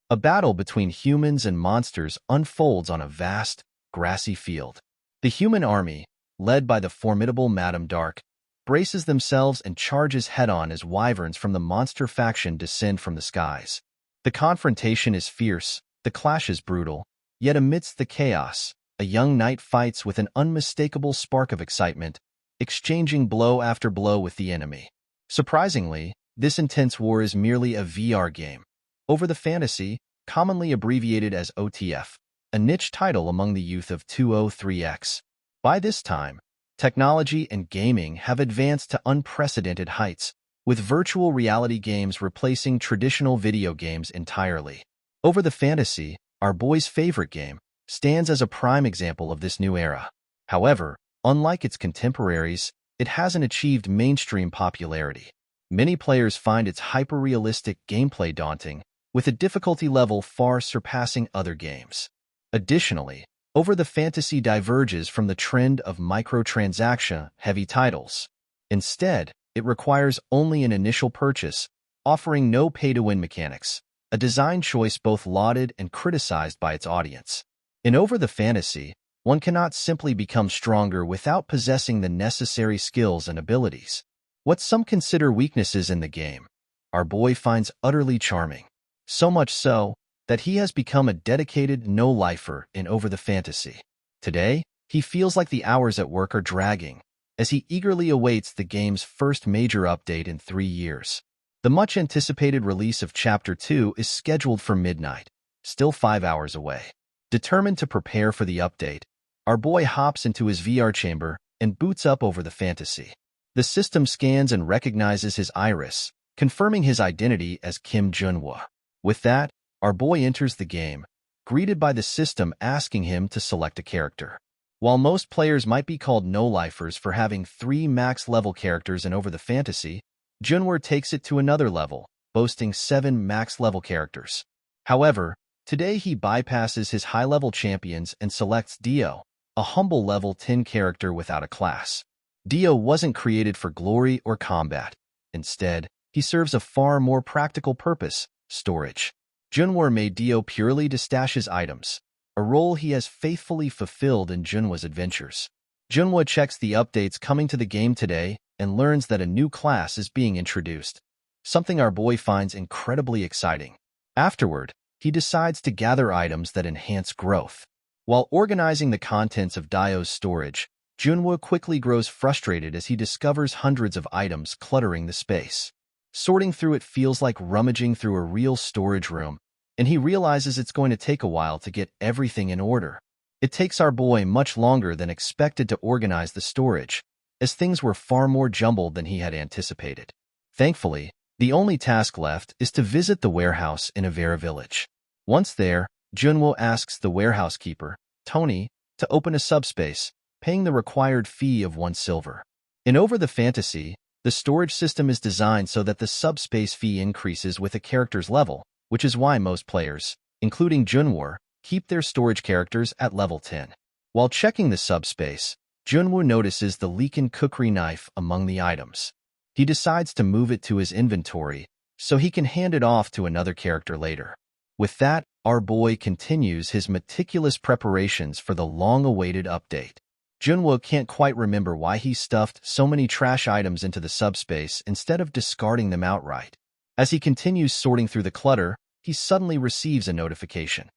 A battle between humans and monsters unfolds on a vast, grassy field. The human army, led by the formidable Madame Dark, braces themselves and charges head-on as wyverns from the monster faction descend from the skies. The confrontation is fierce, the clash is brutal, yet amidst the chaos, a young knight fights with an unmistakable spark of excitement, exchanging blow after blow with the enemy. Surprisingly, this intense war is merely a VR game. Over the Fantasy, commonly abbreviated as OTF, a niche title among the youth of 203X. By this time, technology and gaming have advanced to unprecedented heights, with virtual reality games replacing traditional video games entirely. Over the Fantasy, our boy's favorite game, stands as a prime example of this new era. However, unlike its contemporaries, it hasn't achieved mainstream popularity. Many players find its hyper-realistic gameplay daunting, with a difficulty level far surpassing other games. Additionally, Over the Fantasy diverges from the trend of microtransaction-heavy titles. Instead, it requires only an initial purchase, offering no pay-to-win mechanics, a design choice both lauded and criticized by its audience. In Over the Fantasy, one cannot simply become stronger without possessing the necessary skills and abilities. What some consider weaknesses in the game, our boy finds utterly charming. So much so, that he has become a dedicated no-lifer in Over the Fantasy. Today, he feels like the hours at work are dragging, as he eagerly awaits the game's first major update in 3 years. The much-anticipated release of Chapter 2 is scheduled for midnight, still 5 hours away. Determined to prepare for the update, our boy hops into his VR chamber and boots up Over the Fantasy. The system scans and recognizes his iris, confirming his identity as Kim Junwoo. With that, our boy enters the game, greeted by the system asking him to select a character. While most players might be called no-lifers for having 3 max-level characters in Over the Fantasy, Junwoo takes it to another level, boasting 7 max-level characters. However, today he bypasses his high-level champions and selects Dio, a humble level 10 character without a class. Dio wasn't created for glory or combat. Instead, he serves a far more practical purpose: storage. Junwoo made Dio purely to stash his items, a role he has faithfully fulfilled in Junwoo's adventures. Junwoo checks the updates coming to the game today and learns that a new class is being introduced, something our boy finds incredibly exciting. Afterward, he decides to gather items that enhance growth. While organizing the contents of Dio's storage, Junwoo quickly grows frustrated as he discovers hundreds of items cluttering the space. Sorting through it feels like rummaging through a real storage room, and he realizes it's going to take a while to get everything in order. It takes our boy much longer than expected to organize the storage, as things were far more jumbled than he had anticipated. Thankfully, the only task left is to visit the warehouse in Avera Village. Once there, Junwoo asks the warehouse keeper, Tony, to open a subspace, paying the required fee of 1 silver. In Over the Fantasy, the storage system is designed so that the subspace fee increases with a character's level, which is why most players, including Junwoo, keep their storage characters at level 10. While checking the subspace, Junwoo notices the leaken cookery knife among the items. He decides to move it to his inventory so he can hand it off to another character later. With that, our boy continues his meticulous preparations for the long-awaited update. Junwoo can't quite remember why he stuffed so many trash items into the subspace instead of discarding them outright. As he continues sorting through the clutter, he suddenly receives a notification.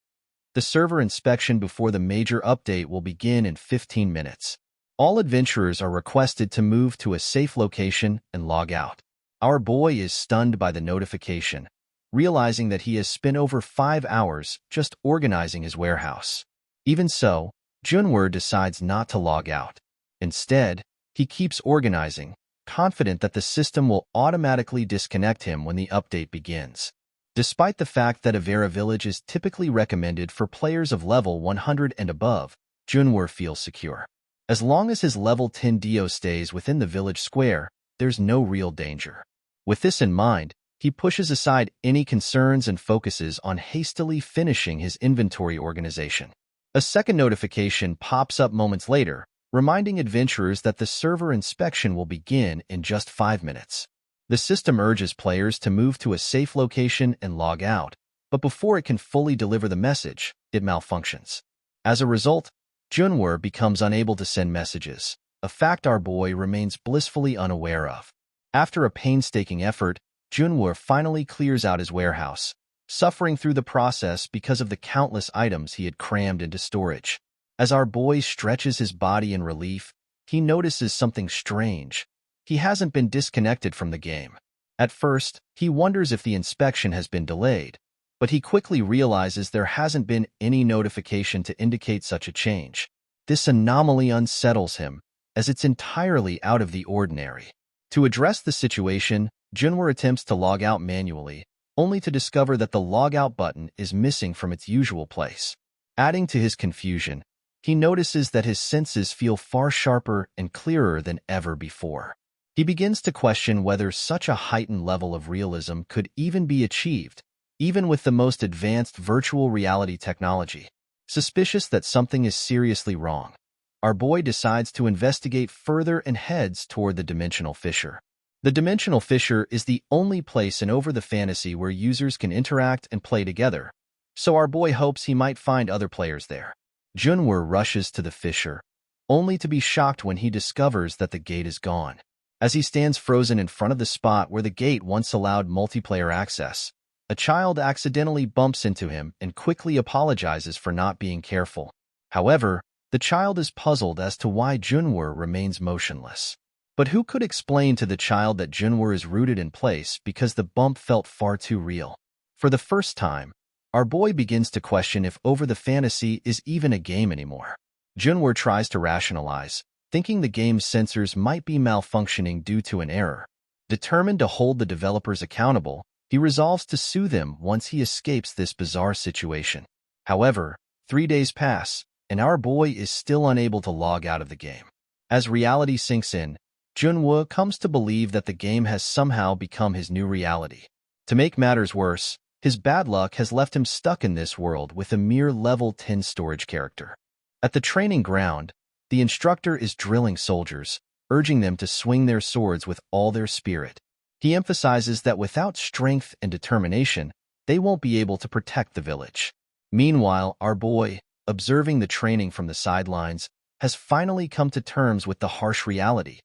The server inspection before the major update will begin in 15 minutes. All adventurers are requested to move to a safe location and log out. Our boy is stunned by the notification, realizing that he has spent over 5 hours just organizing his warehouse. Even so, Junwoo decides not to log out. Instead, he keeps organizing, confident that the system will automatically disconnect him when the update begins. Despite the fact that Avera Village is typically recommended for players of level 100 and above, Junwoo feels secure. As long as his level 10 Dio stays within the village square, there's no real danger. With this in mind, he pushes aside any concerns and focuses on hastily finishing his inventory organization. A second notification pops up moments later, reminding adventurers that the server inspection will begin in just 5 minutes. The system urges players to move to a safe location and log out, but before it can fully deliver the message, it malfunctions. As a result, Junwoo becomes unable to send messages, a fact our boy remains blissfully unaware of. After a painstaking effort, Junwoo finally clears out his warehouse, suffering through the process because of the countless items he had crammed into storage. As our boy stretches his body in relief, he notices something strange. He hasn't been disconnected from the game. At first, he wonders if the inspection has been delayed, but he quickly realizes there hasn't been any notification to indicate such a change. This anomaly unsettles him, as it's entirely out of the ordinary. To address the situation, Junwoo attempts to log out manually, only to discover that the logout button is missing from its usual place. Adding to his confusion, he notices that his senses feel far sharper and clearer than ever before. He begins to question whether such a heightened level of realism could even be achieved, even with the most advanced virtual reality technology. Suspicious that something is seriously wrong, our boy decides to investigate further and heads toward the dimensional fissure. The dimensional fissure is the only place in Over the Fantasy where users can interact and play together, so our boy hopes he might find other players there. Junwoo rushes to the fissure, only to be shocked when he discovers that the gate is gone. As he stands frozen in front of the spot where the gate once allowed multiplayer access, a child accidentally bumps into him and quickly apologizes for not being careful. However, the child is puzzled as to why Junwoo remains motionless. But who could explain to the child that Junwoo is rooted in place because the bump felt far too real? For the first time, our boy begins to question if Over the Fantasy is even a game anymore. Junwoo tries to rationalize, thinking the game's sensors might be malfunctioning due to an error. Determined to hold the developers accountable, he resolves to sue them once he escapes this bizarre situation. However, 3 days pass, and our boy is still unable to log out of the game. As reality sinks in, Junwoo comes to believe that the game has somehow become his new reality. To make matters worse, his bad luck has left him stuck in this world with a mere level 10 storage character. At the training ground, the instructor is drilling soldiers, urging them to swing their swords with all their spirit. He emphasizes that without strength and determination, they won't be able to protect the village. Meanwhile, our boy, observing the training from the sidelines, has finally come to terms with the harsh reality.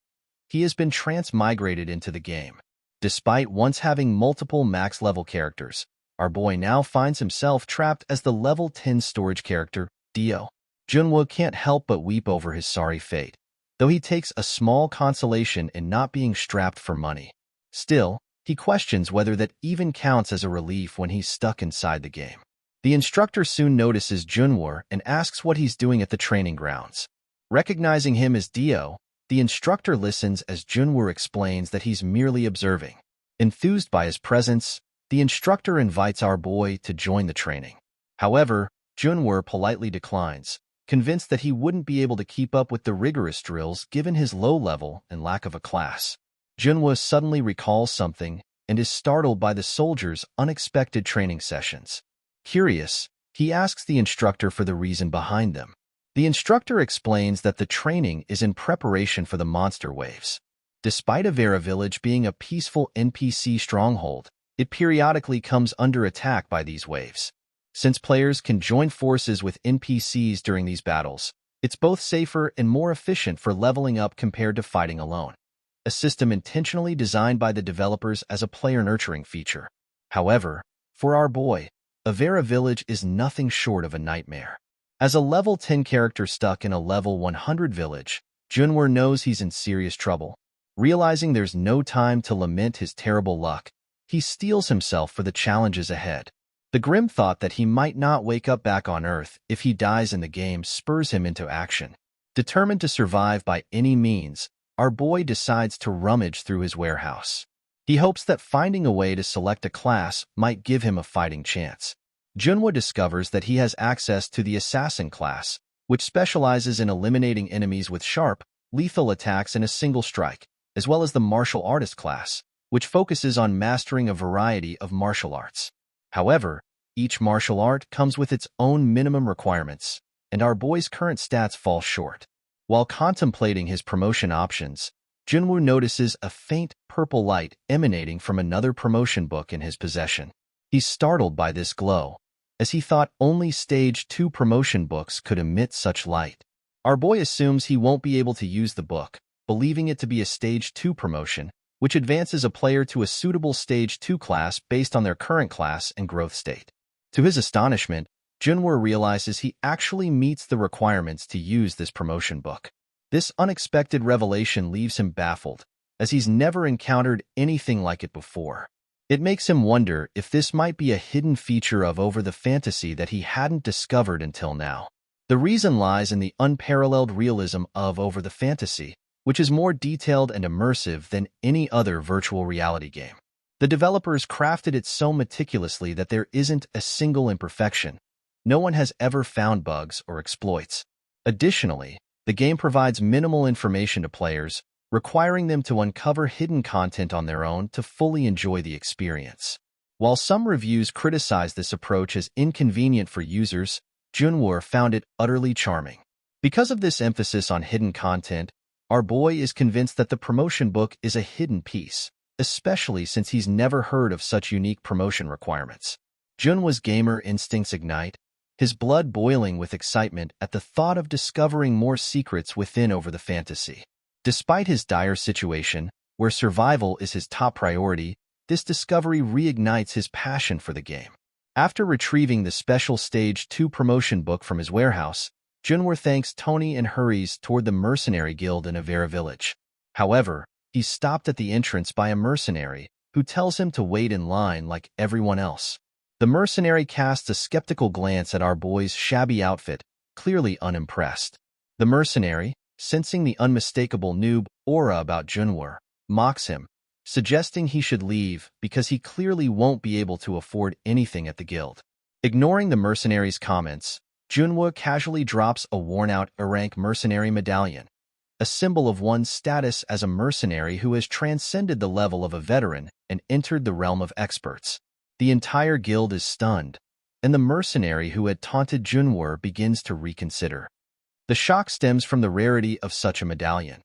He has been transmigrated into the game. Despite once having multiple max-level characters, our boy now finds himself trapped as the level 10 storage character, Dio. Junwoo can't help but weep over his sorry fate, though he takes a small consolation in not being strapped for money. Still, he questions whether that even counts as a relief when he's stuck inside the game. The instructor soon notices Junwoo and asks what he's doing at the training grounds. Recognizing him as Dio, the instructor listens as Junwoo explains that he's merely observing. Enthused by his presence, the instructor invites our boy to join the training. However, Junwoo politely declines, convinced that he wouldn't be able to keep up with the rigorous drills given his low level and lack of a class. Junwoo suddenly recalls something and is startled by the soldiers' unexpected training sessions. Curious, he asks the instructor for the reason behind them. The instructor explains that the training is in preparation for the monster waves. Despite Avera Village being a peaceful NPC stronghold, it periodically comes under attack by these waves. Since players can join forces with NPCs during these battles, it's both safer and more efficient for leveling up compared to fighting alone. A system intentionally designed by the developers as a player-nurturing feature. However, for our boy, Avera Village is nothing short of a nightmare. As a level 10 character stuck in a level 100 village, Junwoo knows he's in serious trouble. Realizing there's no time to lament his terrible luck, he steels himself for the challenges ahead. The grim thought that he might not wake up back on Earth if he dies in the game spurs him into action. Determined to survive by any means, our boy decides to rummage through his warehouse. He hopes that finding a way to select a class might give him a fighting chance. Junwoo discovers that he has access to the Assassin class, which specializes in eliminating enemies with sharp, lethal attacks in a single strike, as well as the Martial Artist class, which focuses on mastering a variety of martial arts. However, each martial art comes with its own minimum requirements, and our boy's current stats fall short. While contemplating his promotion options, Junwoo notices a faint purple light emanating from another promotion book in his possession. He's startled by this glow, as he thought only Stage 2 promotion books could emit such light. Our boy assumes he won't be able to use the book, believing it to be a Stage 2 promotion, which advances a player to a suitable Stage 2 class based on their current class and growth state. To his astonishment, Junwoo realizes he actually meets the requirements to use this promotion book. This unexpected revelation leaves him baffled, as he's never encountered anything like it before. It makes him wonder if this might be a hidden feature of Over the Fantasy that he hadn't discovered until now. The reason lies in the unparalleled realism of Over the Fantasy, which is more detailed and immersive than any other virtual reality game. The developers crafted it so meticulously that there isn't a single imperfection. No one has ever found bugs or exploits. Additionally, the game provides minimal information to players, requiring them to uncover hidden content on their own to fully enjoy the experience. While some reviews criticize this approach as inconvenient for users, Junwoo found it utterly charming. Because of this emphasis on hidden content, our boy is convinced that the promotion book is a hidden piece, especially since he's never heard of such unique promotion requirements. Junwoo's gamer instincts ignite, his blood boiling with excitement at the thought of discovering more secrets within Over the Fantasy. Despite his dire situation, where survival is his top priority, this discovery reignites his passion for the game. After retrieving the special Stage 2 promotion book from his warehouse, Junwoo thanks Tony and hurries toward the mercenary guild in Avera village. However, he's stopped at the entrance by a mercenary, who tells him to wait in line like everyone else. The mercenary casts a skeptical glance at our boy's shabby outfit, clearly unimpressed. The mercenary, sensing the unmistakable noob aura about Junwoo, mocks him, suggesting he should leave because he clearly won't be able to afford anything at the guild. Ignoring the mercenary's comments, Junwoo casually drops a worn-out A-rank mercenary medallion, a symbol of one's status as a mercenary who has transcended the level of a veteran and entered the realm of experts. The entire guild is stunned, and the mercenary who had taunted Junwoo begins to reconsider. The shock stems from the rarity of such a medallion.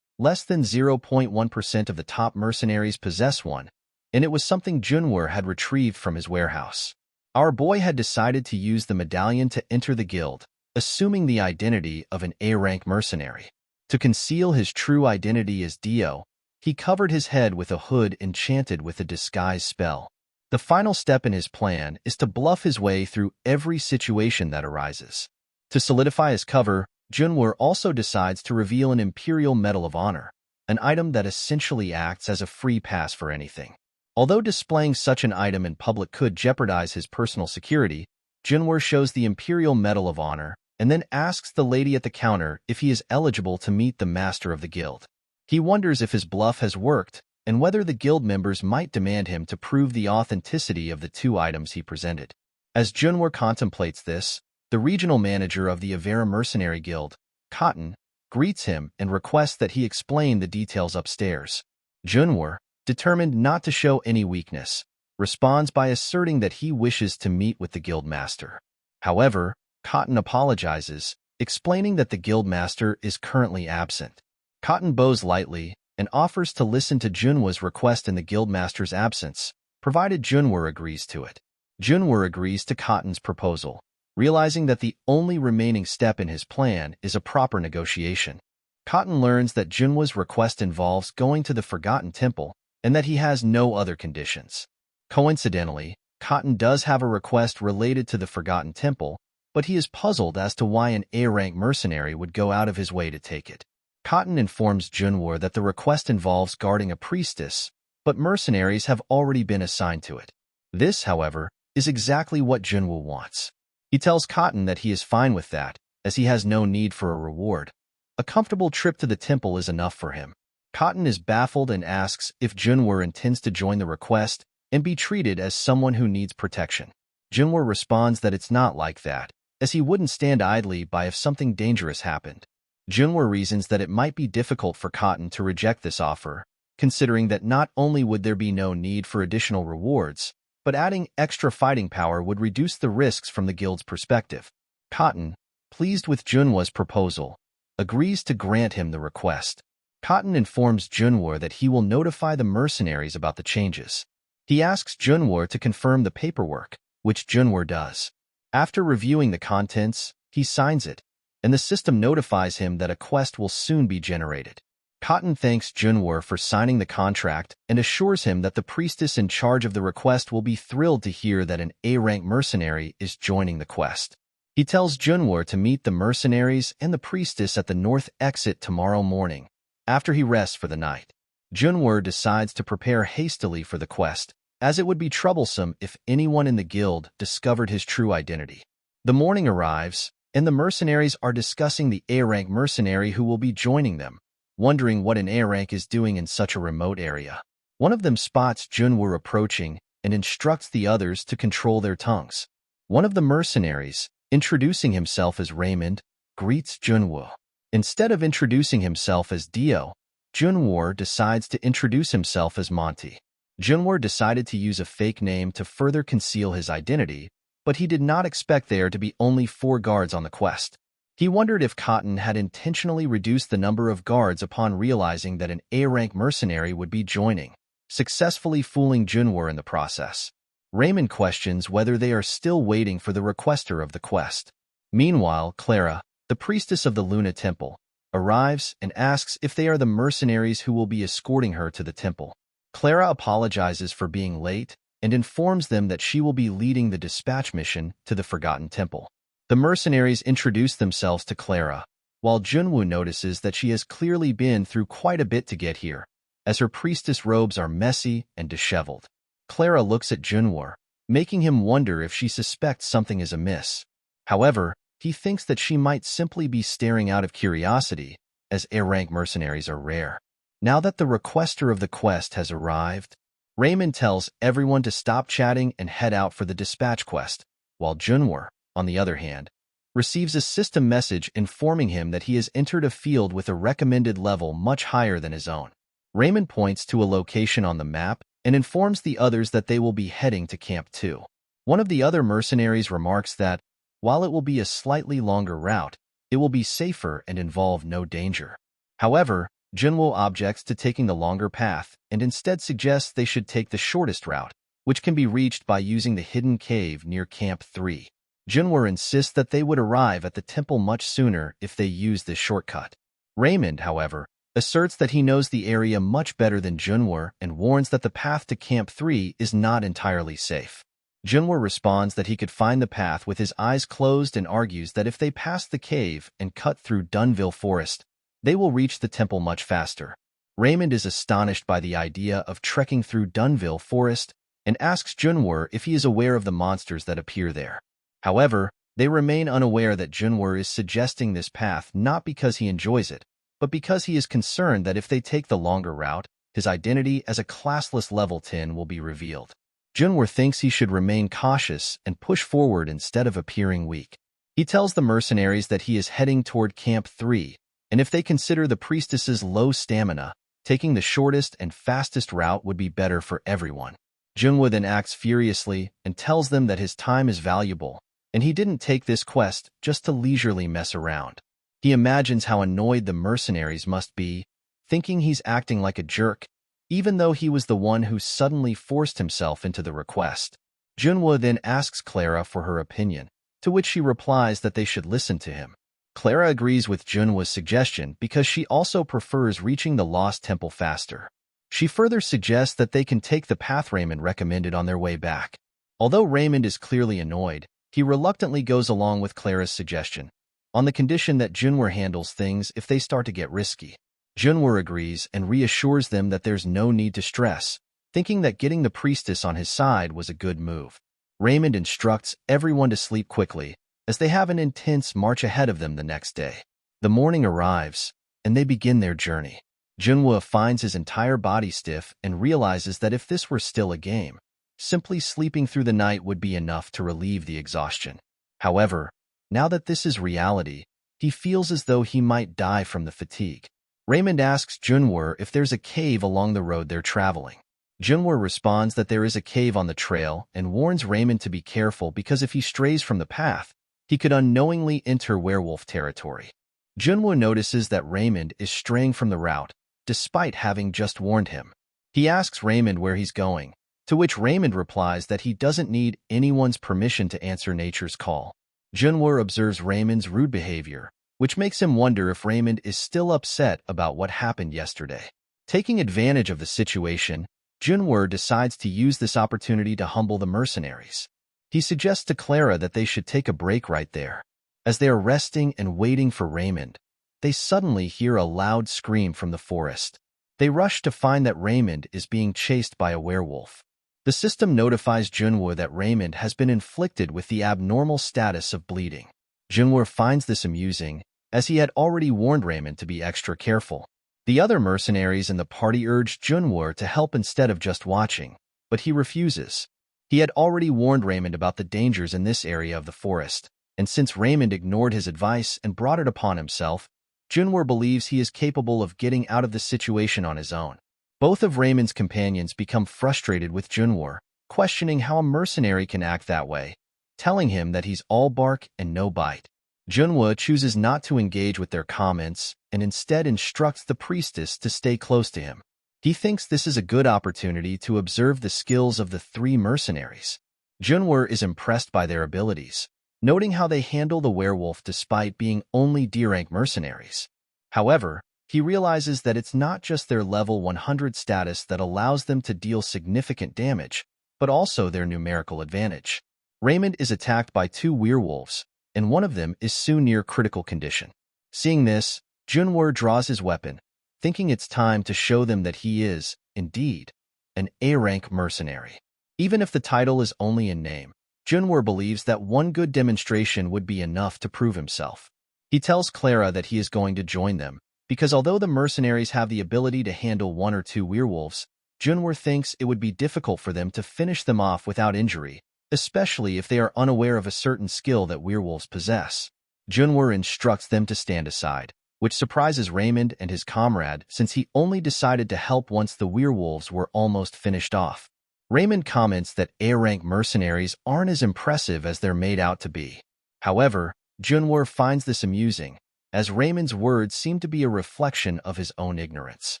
Less than 0.1% of the top mercenaries possess one, and it was something Junwoo had retrieved from his warehouse. Our boy had decided to use the medallion to enter the guild, assuming the identity of an A-rank mercenary. To conceal his true identity as Dio, he covered his head with a hood enchanted with a disguise spell. The final step in his plan is to bluff his way through every situation that arises. To solidify his cover, Junwoo also decides to reveal an Imperial Medal of Honor, an item that essentially acts as a free pass for anything. Although displaying such an item in public could jeopardize his personal security, Junwoo shows the Imperial Medal of Honor and then asks the lady at the counter if he is eligible to meet the master of the guild. He wonders if his bluff has worked and whether the guild members might demand him to prove the authenticity of the two items he presented. As Junwoo contemplates this, the regional manager of the Avera Mercenary Guild, Cotton, greets him and requests that he explain the details upstairs. Junwoo, determined not to show any weakness, responds by asserting that he wishes to meet with the guild master. However, Cotton apologizes, explaining that the guild master is currently absent. Cotton bows lightly and offers to listen to Junwoo's request in the guild master's absence, provided Junwoo agrees to it. Junwoo agrees to Cotton's proposal, realizing that the only remaining step in his plan is a proper negotiation. Cotton learns that Junwoo's request involves going to the Forgotten Temple and that he has no other conditions. Coincidentally, Cotton does have a request related to the Forgotten Temple, but he is puzzled as to why an A-rank mercenary would go out of his way to take it. Cotton informs Junwoo that the request involves guarding a priestess, but mercenaries have already been assigned to it. This, however, is exactly what Junwoo wants. He tells Cotton that he is fine with that, as he has no need for a reward. A comfortable trip to the temple is enough for him. Cotton is baffled and asks if Junwoo intends to join the request and be treated as someone who needs protection. Junwoo responds that it's not like that, as he wouldn't stand idly by if something dangerous happened. Junwoo reasons that it might be difficult for Cotton to reject this offer, considering that not only would there be no need for additional rewards, but adding extra fighting power would reduce the risks from the guild's perspective. Cotton, pleased with Junwoo's proposal, agrees to grant him the request. Cotton informs Junwoo that he will notify the mercenaries about the changes. He asks Junwoo to confirm the paperwork, which Junwoo does. After reviewing the contents, he signs it, and the system notifies him that a quest will soon be generated. Cotton thanks Junwoo for signing the contract and assures him that the priestess in charge of the request will be thrilled to hear that an A-rank mercenary is joining the quest. He tells Junwoo to meet the mercenaries and the priestess at the north exit tomorrow morning, after he rests for the night. Junwoo decides to prepare hastily for the quest, as it would be troublesome if anyone in the guild discovered his true identity. The morning arrives, and the mercenaries are discussing the A-rank mercenary who will be joining them, wondering what an A-rank is doing in such a remote area. One of them spots Junwoo approaching and instructs the others to control their tongues. One of the mercenaries, introducing himself as Raymond, greets Junwoo. Instead of introducing himself as Dio, Junwoo decides to introduce himself as Monty. Junwoo decided to use a fake name to further conceal his identity, but he did not expect there to be only 4 guards on the quest. He wondered if Cotton had intentionally reduced the number of guards upon realizing that an A-rank mercenary would be joining, successfully fooling Junwoo in the process. Raymond questions whether they are still waiting for the requester of the quest. Meanwhile, Clara, the priestess of the Luna Temple, arrives and asks if they are the mercenaries who will be escorting her to the temple. Clara apologizes for being late and informs them that she will be leading the dispatch mission to the Forgotten Temple. The mercenaries introduce themselves to Clara, while Junwoo notices that she has clearly been through quite a bit to get here, as her priestess robes are messy and disheveled. Clara looks at Junwoo, making him wonder if she suspects something is amiss. However, he thinks that she might simply be staring out of curiosity, as A-rank mercenaries are rare. Now that the requester of the quest has arrived, Raymond tells everyone to stop chatting and head out for the dispatch quest, while Junwoo, on the other hand, receives a system message informing him that he has entered a field with a recommended level much higher than his own. Raymond points to a location on the map and informs the others that they will be heading to Camp 2. One of the other mercenaries remarks that, while it will be a slightly longer route, it will be safer and involve no danger. However, Junwoo objects to taking the longer path and instead suggests they should take the shortest route, which can be reached by using the hidden cave near Camp 3. Junwoo insists that they would arrive at the temple much sooner if they use this shortcut. Raymond, however, asserts that he knows the area much better than Junwoo and warns that the path to Camp 3 is not entirely safe. Junwoo responds that he could find the path with his eyes closed and argues that if they pass the cave and cut through Dunville Forest, they will reach the temple much faster. Raymond is astonished by the idea of trekking through Dunville Forest and asks Junwoo if he is aware of the monsters that appear there. However, they remain unaware that Junwoo is suggesting this path not because he enjoys it, but because he is concerned that if they take the longer route, his identity as a classless level 10 will be revealed. Junwoo thinks he should remain cautious and push forward instead of appearing weak. He tells the mercenaries that he is heading toward Camp 3, and if they consider the priestess's low stamina, taking the shortest and fastest route would be better for everyone. Junwoo then acts furiously and tells them that his time is valuable, and he didn't take this quest just to leisurely mess around. He imagines how annoyed the mercenaries must be, thinking he's acting like a jerk, even though he was the one who suddenly forced himself into the request. Junwoo then asks Clara for her opinion, to which she replies that they should listen to him. Clara agrees with Junwoo's suggestion because she also prefers reaching the Lost Temple faster. She further suggests that they can take the path Raymond recommended on their way back. Although Raymond is clearly annoyed, he reluctantly goes along with Clara's suggestion, on the condition that Junwoo handles things if they start to get risky. Junwoo agrees and reassures them that there's no need to stress, thinking that getting the priestess on his side was a good move. Raymond instructs everyone to sleep quickly, as they have an intense march ahead of them the next day. The morning arrives, and they begin their journey. Junwoo finds his entire body stiff and realizes that if this were still a game, simply sleeping through the night would be enough to relieve the exhaustion. However, now that this is reality, he feels as though he might die from the fatigue. Raymond asks Junwoo if there's a cave along the road they're traveling. Junwoo responds that there is a cave on the trail and warns Raymond to be careful because if he strays from the path, he could unknowingly enter werewolf territory. Junwoo notices that Raymond is straying from the route, despite having just warned him. He asks Raymond where he's going, To which Raymond replies that he doesn't need anyone's permission to answer nature's call. Junwoo observes Raymond's rude behavior, which makes him wonder if Raymond is still upset about what happened yesterday. Taking advantage of the situation, Junwoo decides to use this opportunity to humble the mercenaries. He suggests to Clara that they should take a break right there. As they are resting and waiting for Raymond, they suddenly hear a loud scream from the forest. They rush to find that Raymond is being chased by a werewolf. The system notifies Junwoo that Raymond has been inflicted with the abnormal status of bleeding. Junwoo finds this amusing, as he had already warned Raymond to be extra careful. The other mercenaries in the party urge Junwoo to help instead of just watching, but he refuses. He had already warned Raymond about the dangers in this area of the forest, and since Raymond ignored his advice and brought it upon himself, Junwoo believes he is capable of getting out of the situation on his own. Both of Raymond's companions become frustrated with Junwoo, questioning how a mercenary can act that way, telling him that he's all bark and no bite. Junwoo chooses not to engage with their comments and instead instructs the priestess to stay close to him. He thinks this is a good opportunity to observe the skills of the three mercenaries. Junwoo is impressed by their abilities, noting how they handle the werewolf despite being only D-rank mercenaries. However, he realizes that it's not just their level 100 status that allows them to deal significant damage, but also their numerical advantage. Raymond is attacked by two werewolves, and one of them is soon near critical condition. Seeing this, Junwoo draws his weapon, thinking it's time to show them that he is, indeed, an A-rank mercenary. Even if the title is only in name, Junwoo believes that one good demonstration would be enough to prove himself. He tells Clara that he is going to join them, because although the mercenaries have the ability to handle one or two werewolves, Junwoo thinks it would be difficult for them to finish them off without injury, especially if they are unaware of a certain skill that werewolves possess. Junwoo instructs them to stand aside, which surprises Raymond and his comrade since he only decided to help once the werewolves were almost finished off. Raymond comments that A-rank mercenaries aren't as impressive as they're made out to be. However, Junwoo finds this amusing, as Raymond's words seem to be a reflection of his own ignorance.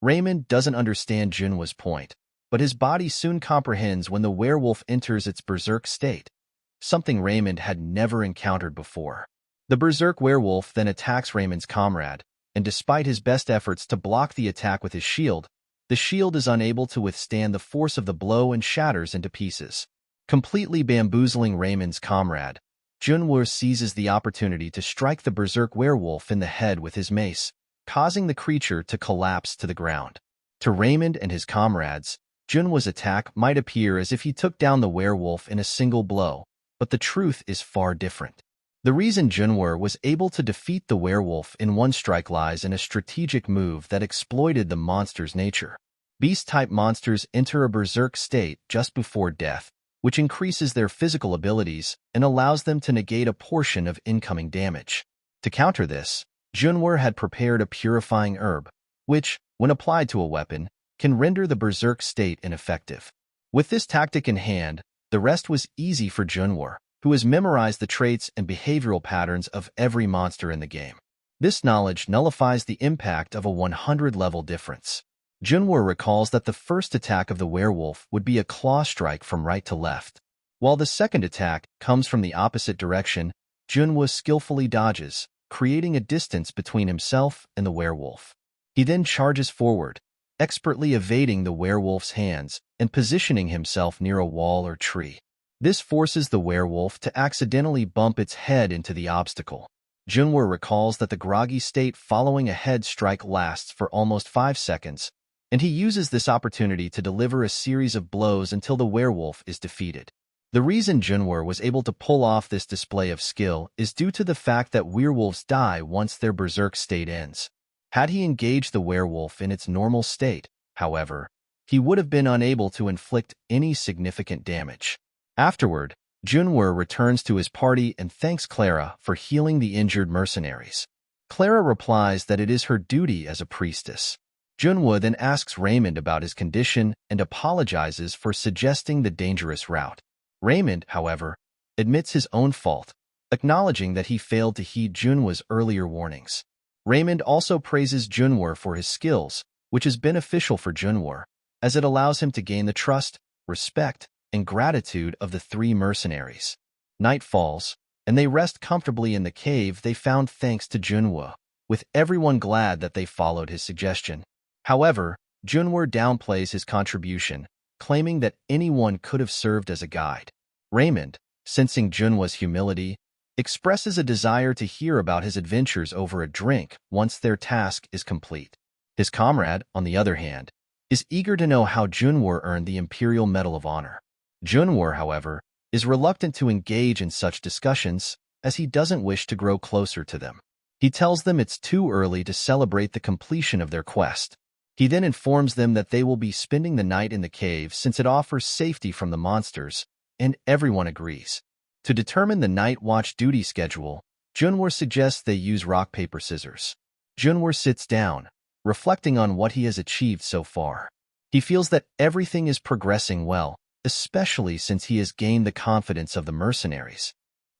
Raymond doesn't understand Junwoo's point, but his body soon comprehends when the werewolf enters its berserk state, something Raymond had never encountered before. The berserk werewolf then attacks Raymond's comrade, and despite his best efforts to block the attack with his shield, the shield is unable to withstand the force of the blow and shatters into pieces. Completely bamboozling Raymond's comrade, Junwoo seizes the opportunity to strike the berserk werewolf in the head with his mace, causing the creature to collapse to the ground. To Raymond and his comrades, Junwoo's attack might appear as if he took down the werewolf in a single blow, but the truth is far different. The reason Junwoo was able to defeat the werewolf in one strike lies in a strategic move that exploited the monster's nature. Beast-type monsters enter a berserk state just before death, which increases their physical abilities and allows them to negate a portion of incoming damage. To counter this, Junwoo had prepared a purifying herb, which, when applied to a weapon, can render the berserk state ineffective. With this tactic in hand, the rest was easy for Junwoo, who has memorized the traits and behavioral patterns of every monster in the game. This knowledge nullifies the impact of a 100-level difference. Junwoo recalls that the first attack of the werewolf would be a claw strike from right to left. While the second attack comes from the opposite direction, Junwoo skillfully dodges, creating a distance between himself and the werewolf. He then charges forward, expertly evading the werewolf's hands and positioning himself near a wall or tree. This forces the werewolf to accidentally bump its head into the obstacle. Junwoo recalls that the groggy state following a head strike lasts for almost 5 seconds, and he uses this opportunity to deliver a series of blows until the werewolf is defeated. The reason Junwoo was able to pull off this display of skill is due to the fact that werewolves die once their berserk state ends. Had he engaged the werewolf in its normal state, however, he would have been unable to inflict any significant damage. Afterward, Junwoo returns to his party and thanks Clara for healing the injured mercenaries. Clara replies that it is her duty as a priestess. Junwoo then asks Raymond about his condition and apologizes for suggesting the dangerous route. Raymond, however, admits his own fault, acknowledging that he failed to heed Junwoo's earlier warnings. Raymond also praises Junwoo for his skills, which is beneficial for Junwoo, as it allows him to gain the trust, respect, and gratitude of the three mercenaries. Night falls, and they rest comfortably in the cave they found thanks to Junwo, with everyone glad that they followed his suggestion. However, Junwo downplays his contribution, claiming that anyone could have served as a guide. Raymond, sensing Junwo's humility, expresses a desire to hear about his adventures over a drink once their task is complete. His comrade, on the other hand, is eager to know how Junwo earned the Imperial Medal of Honor. Junwo, however, is reluctant to engage in such discussions as he doesn't wish to grow closer to them. He tells them it's too early to celebrate the completion of their quest. He then informs them that they will be spending the night in the cave since it offers safety from the monsters, and everyone agrees. To determine the night watch duty schedule, Junwo suggests they use rock, paper, scissors. Junwo sits down, reflecting on what he has achieved so far. He feels that everything is progressing well, especially since he has gained the confidence of the mercenaries.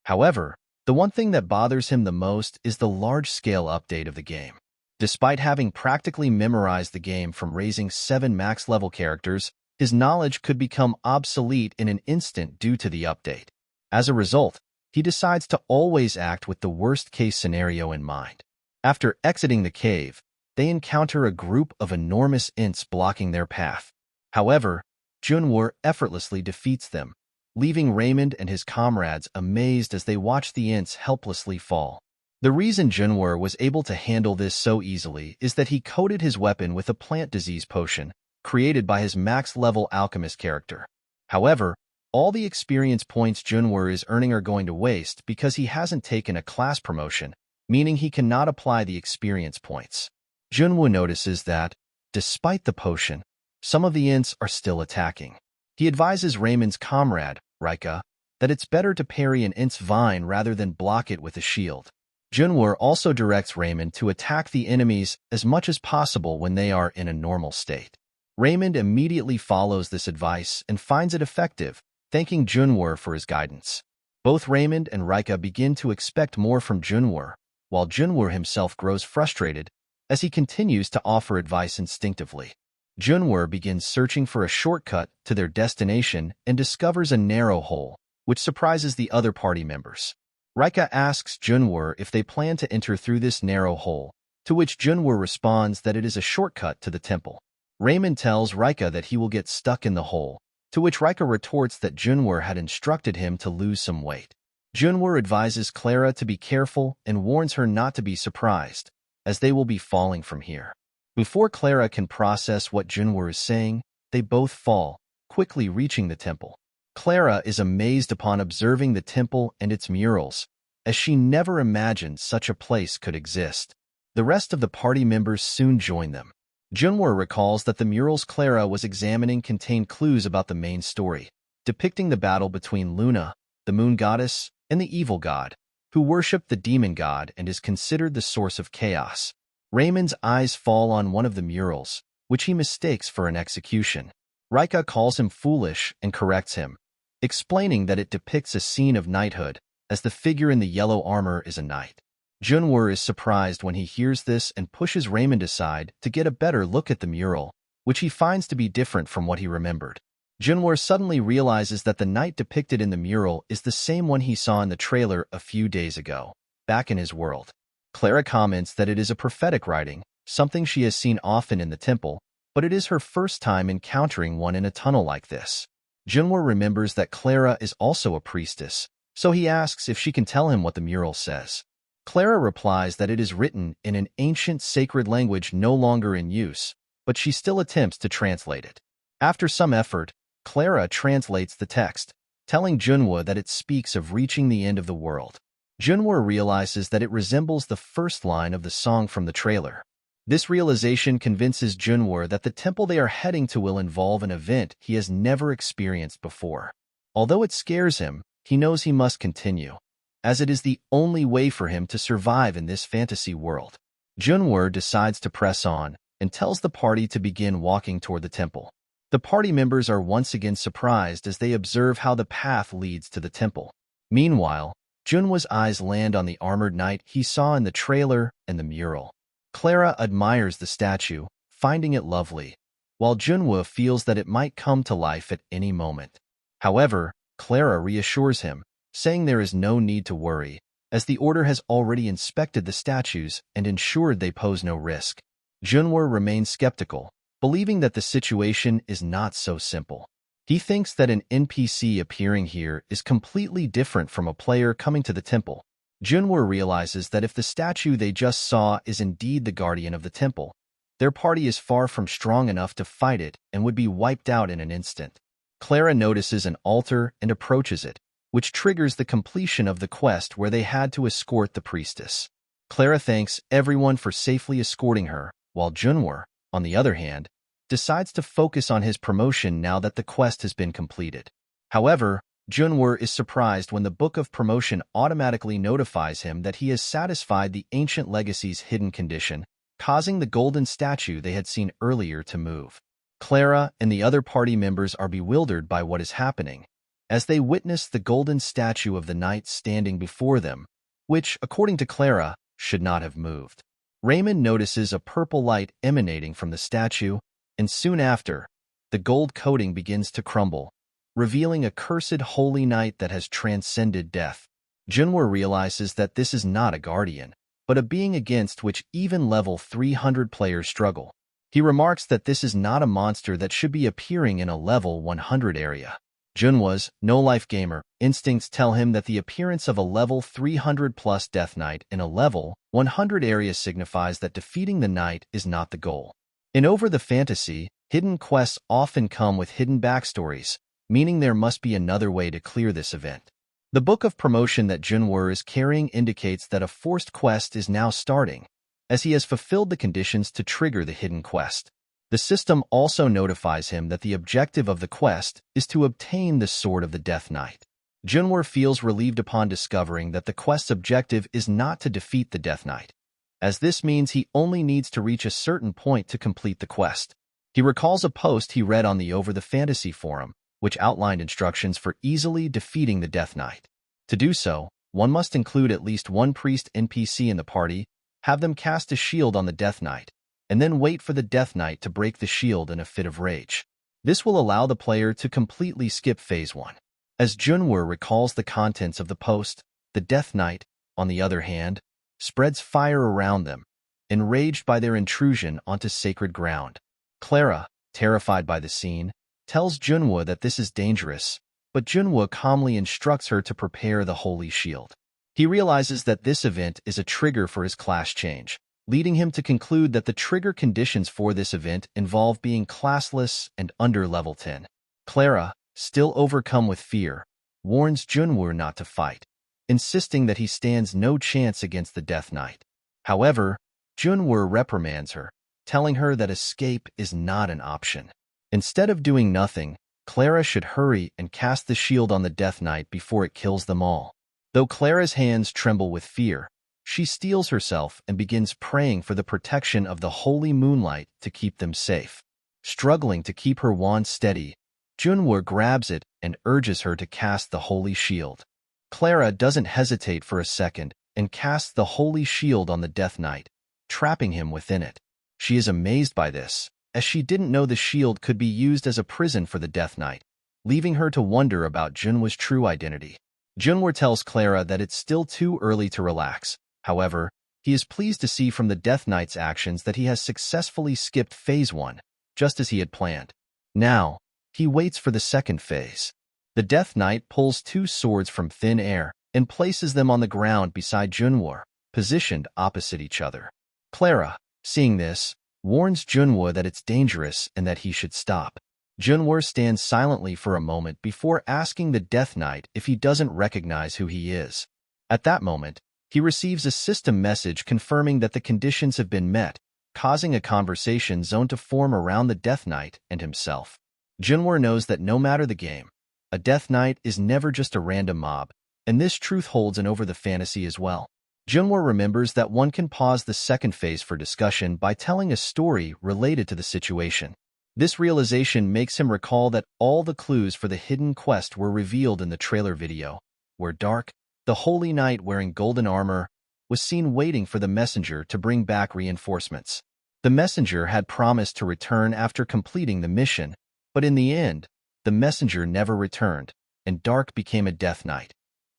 However, the one thing that bothers him the most is the large-scale update of the game. Despite having practically memorized the game from raising 7 max-level characters, his knowledge could become obsolete in an instant due to the update. As a result, he decides to always act with the worst-case scenario in mind. After exiting the cave, they encounter a group of enormous ints blocking their path. However, Junwo effortlessly defeats them, leaving Raymond and his comrades amazed as they watch the ints helplessly fall. The reason Junwo was able to handle this so easily is that he coated his weapon with a plant disease potion created by his max-level alchemist character. However, all the experience points Junwo is earning are going to waste because he hasn't taken a class promotion, meaning he cannot apply the experience points. Junwo notices that, despite the potion, some of the ints are still attacking. He advises Raymond's comrade, Rika, that it's better to parry an int's vine rather than block it with a shield. Junwo also directs Raymond to attack the enemies as much as possible when they are in a normal state. Raymond immediately follows this advice and finds it effective, thanking Junwo for his guidance. Both Raymond and Rika begin to expect more from Junwo, while Junwo himself grows frustrated as he continues to offer advice instinctively. Junwo begins searching for a shortcut to their destination and discovers a narrow hole, which surprises the other party members. Rika asks Junwo if they plan to enter through this narrow hole, to which Junwo responds that it is a shortcut to the temple. Raymond tells Rika that he will get stuck in the hole, to which Rika retorts that Junwo had instructed him to lose some weight. Junwo advises Clara to be careful and warns her not to be surprised, as they will be falling from here. Before Clara can process what Junwo is saying, they both fall, quickly reaching the temple. Clara is amazed upon observing the temple and its murals, as she never imagined such a place could exist. The rest of the party members soon join them. Junwo recalls that the murals Clara was examining contained clues about the main story, depicting the battle between Luna, the moon goddess, and the evil god, who worshipped the demon god and is considered the source of chaos. Raymond's eyes fall on one of the murals, which he mistakes for an execution. Rika calls him foolish and corrects him, explaining that it depicts a scene of knighthood, as the figure in the yellow armor is a knight. Junwo is surprised when he hears this and pushes Raymond aside to get a better look at the mural, which he finds to be different from what he remembered. Junwo suddenly realizes that the knight depicted in the mural is the same one he saw in the trailer a few days ago, back in his world. Clara comments that it is a prophetic writing, something she has seen often in the temple, but it is her first time encountering one in a tunnel like this. Junwo remembers that Clara is also a priestess, so he asks if she can tell him what the mural says. Clara replies that it is written in an ancient sacred language no longer in use, but she still attempts to translate it. After some effort, Clara translates the text, telling Junwo that it speaks of reaching the end of the world. Junwo realizes that it resembles the first line of the song from the trailer. This realization convinces Junwo that the temple they are heading to will involve an event he has never experienced before. Although it scares him, he knows he must continue, as it is the only way for him to survive in this fantasy world. Junwo decides to press on and tells the party to begin walking toward the temple. The party members are once again surprised as they observe how the path leads to the temple. Meanwhile, Junwo's eyes land on the armored knight he saw in the trailer and the mural. Clara admires the statue, finding it lovely, while Junwoo feels that it might come to life at any moment. However, Clara reassures him, saying there is no need to worry, as the Order has already inspected the statues and ensured they pose no risk. Junwoo remains skeptical, believing that the situation is not so simple. He thinks that an NPC appearing here is completely different from a player coming to the temple. Junwoo realizes that if the statue they just saw is indeed the guardian of the temple, their party is far from strong enough to fight it and would be wiped out in an instant. Clara notices an altar and approaches it, which triggers the completion of the quest where they had to escort the priestess. Clara thanks everyone for safely escorting her, while Junwoo, on the other hand, decides to focus on his promotion now that the quest has been completed. However, Junwoo is surprised when the Book of Promotion automatically notifies him that he has satisfied the Ancient Legacy's hidden condition, causing the golden statue they had seen earlier to move. Clara and the other party members are bewildered by what is happening, as they witness the golden statue of the knight standing before them, which, according to Clara, should not have moved. Raymond notices a purple light emanating from the statue, and soon after, the gold coating begins to crumble, revealing a cursed holy knight that has transcended death. Junwoo realizes that this is not a guardian, but a being against which even level 300 players struggle. He remarks that this is not a monster that should be appearing in a level 100 area. Junwoo's no-life gamer instincts tell him that the appearance of a level 300-plus Death Knight in a level 100 area signifies that defeating the knight is not the goal. In Over the Fantasy, hidden quests often come with hidden backstories, meaning there must be another way to clear this event. The Book of Promotion that Junwoo is carrying indicates that a forced quest is now starting, as he has fulfilled the conditions to trigger the hidden quest. The system also notifies him that the objective of the quest is to obtain the Sword of the Death Knight. Junwoo feels relieved upon discovering that the quest's objective is not to defeat the Death Knight, as this means he only needs to reach a certain point to complete the quest. He recalls a post he read on the Over the Fantasy forum, which outlined instructions for easily defeating the Death Knight. To do so, one must include at least one priest NPC in the party, have them cast a shield on the Death Knight, and then wait for the Death Knight to break the shield in a fit of rage. This will allow the player to completely skip Phase 1. As Junwoo recalls the contents of the post, the Death Knight, on the other hand, spreads fire around them, enraged by their intrusion onto sacred ground. Clara, terrified by the scene, tells Junwoo that this is dangerous, but Junwoo calmly instructs her to prepare the holy shield. He realizes that this event is a trigger for his class change, leading him to conclude that the trigger conditions for this event involve being classless and under level 10. Clara, still overcome with fear, warns Junwoo not to fight, insisting that he stands no chance against the Death Knight. However, Junwoo reprimands her, telling her that escape is not an option. Instead of doing nothing, Clara should hurry and cast the shield on the Death Knight before it kills them all. Though Clara's hands tremble with fear, she steels herself and begins praying for the protection of the holy moonlight to keep them safe. Struggling to keep her wand steady, Junwoo grabs it and urges her to cast the holy shield. Clara doesn't hesitate for a second and casts the holy shield on the Death Knight, trapping him within it. She is amazed by this, as she didn't know the shield could be used as a prison for the Death Knight, leaving her to wonder about Junwoo's true identity. Junwoo tells Clara that it's still too early to relax. However, he is pleased to see from the Death Knight's actions that he has successfully skipped Phase 1, just as he had planned. Now, he waits for the second phase. The Death Knight pulls two swords from thin air and places them on the ground beside Junwoo, positioned opposite each other. Clara, seeing this, warns Junwoo that it's dangerous and that he should stop. Junwoo stands silently for a moment before asking the Death Knight if he doesn't recognize who he is. At that moment, he receives a system message confirming that the conditions have been met, causing a conversation zone to form around the Death Knight and himself. Junwoo knows that no matter the game, a Death Knight is never just a random mob, and this truth holds in Over the Fantasy as well. Junwoo remembers that one can pause the second phase for discussion by telling a story related to the situation. This realization makes him recall that all the clues for the hidden quest were revealed in the trailer video, where Dark, the holy knight wearing golden armor, was seen waiting for the messenger to bring back reinforcements. The messenger had promised to return after completing the mission, but in the end, the messenger never returned, and Dark became a Death Knight,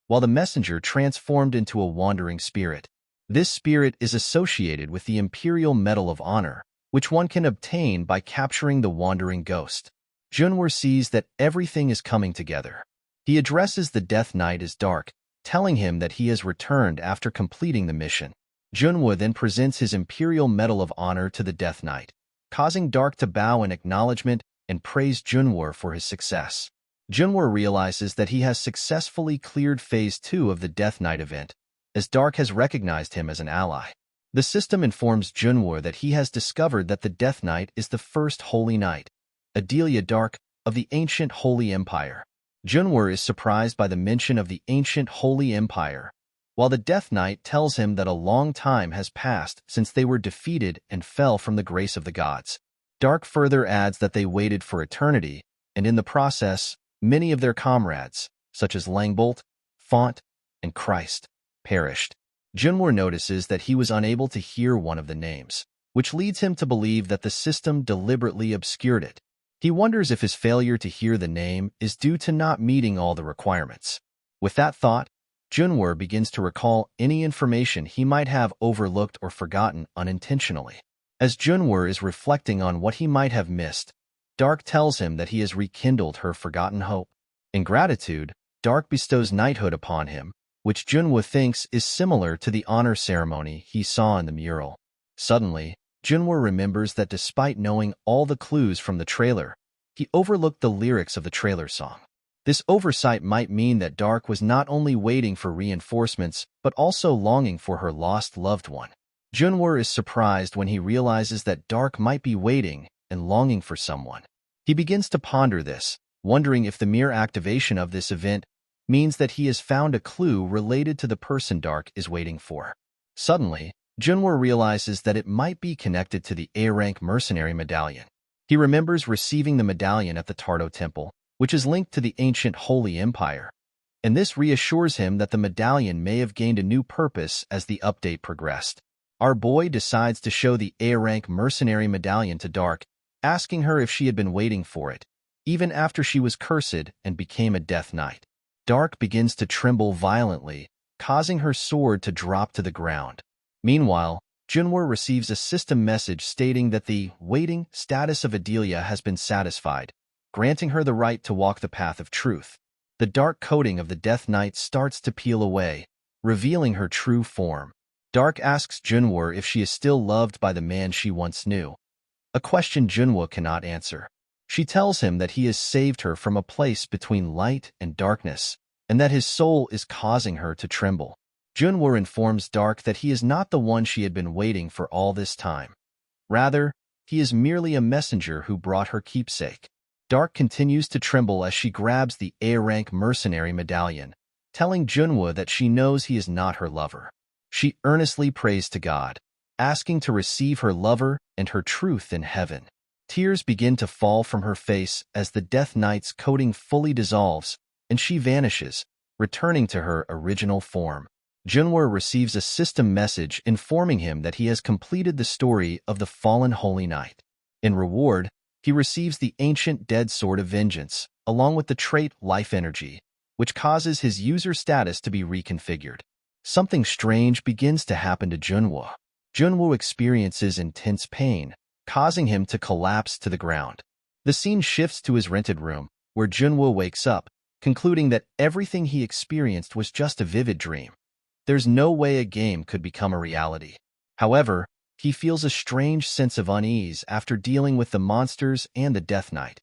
while the messenger transformed into a wandering spirit. This spirit is associated with the Imperial Medal of Honor, which one can obtain by capturing the wandering ghost. Junwoo sees that everything is coming together. He addresses the Death Knight as Dark, telling him that he has returned after completing the mission. Junwoo then presents his Imperial Medal of Honor to the Death Knight, causing Dark to bow in acknowledgement and praise Junwoo for his success. Junwoo realizes that he has successfully cleared Phase 2 of the Death Knight event, as Dark has recognized him as an ally. The system informs Junwoo that he has discovered that the Death Knight is the first Holy Knight, Adelia Dark, of the ancient Holy Empire. Junwoo is surprised by the mention of the ancient Holy Empire, while the Death Knight tells him that a long time has passed since they were defeated and fell from the grace of the gods. Dark further adds that they waited for eternity, and in the process, many of their comrades, such as Langbolt, Font, and Christ, perished. Junwoo notices that he was unable to hear one of the names, which leads him to believe that the system deliberately obscured it. He wonders if his failure to hear the name is due to not meeting all the requirements. With that thought, Junwoo begins to recall any information he might have overlooked or forgotten unintentionally. As Junwoo is reflecting on what he might have missed, Dark tells him that he has rekindled her forgotten hope. In gratitude, Dark bestows knighthood upon him, which Junwoo thinks is similar to the honor ceremony he saw in the mural. Suddenly, Junwoo remembers that despite knowing all the clues from the trailer, he overlooked the lyrics of the trailer song. This oversight might mean that Dark was not only waiting for reinforcements, but also longing for her lost loved one. Junwoo is surprised when he realizes that Dark might be waiting and longing for someone. He begins to ponder this, wondering if the mere activation of this event means that he has found a clue related to the person Dark is waiting for. Suddenly, Junwoo realizes that it might be connected to the A-Rank mercenary medallion. He remembers receiving the medallion at the Tardo Temple, which is linked to the ancient Holy Empire, and this reassures him that the medallion may have gained a new purpose as the update progressed. Our boy decides to show the A-Rank mercenary medallion to Dark, asking her if she had been waiting for it, even after she was cursed and became a Death Knight. Dark begins to tremble violently, causing her sword to drop to the ground. Meanwhile, Junwoo receives a system message stating that the waiting status of Adelia has been satisfied, granting her the right to walk the path of truth. The dark coating of the Death Knight starts to peel away, revealing her true form. Dark asks Junwoo if she is still loved by the man she once knew, a question Junwoo cannot answer. She tells him that he has saved her from a place between light and darkness, and that his soul is causing her to tremble. Junwoo informs Dark that he is not the one she had been waiting for all this time. Rather, he is merely a messenger who brought her keepsake. Dark continues to tremble as she grabs the A-Rank mercenary medallion, telling Junwoo that she knows he is not her lover. She earnestly prays to God, asking to receive her lover and her truth in heaven. Tears begin to fall from her face as the Death Knight's coating fully dissolves, and she vanishes, returning to her original form. Junwoo receives a system message informing him that he has completed the story of the fallen Holy Knight. In reward, he receives the ancient Dead Sword of Vengeance, along with the trait Life Energy, which causes his user status to be reconfigured. Something strange begins to happen to Junwoo. Junwoo experiences intense pain, causing him to collapse to the ground. The scene shifts to his rented room, where Junwoo wakes up, concluding that everything he experienced was just a vivid dream. There's no way a game could become a reality. However, he feels a strange sense of unease after dealing with the monsters and the Death Knight,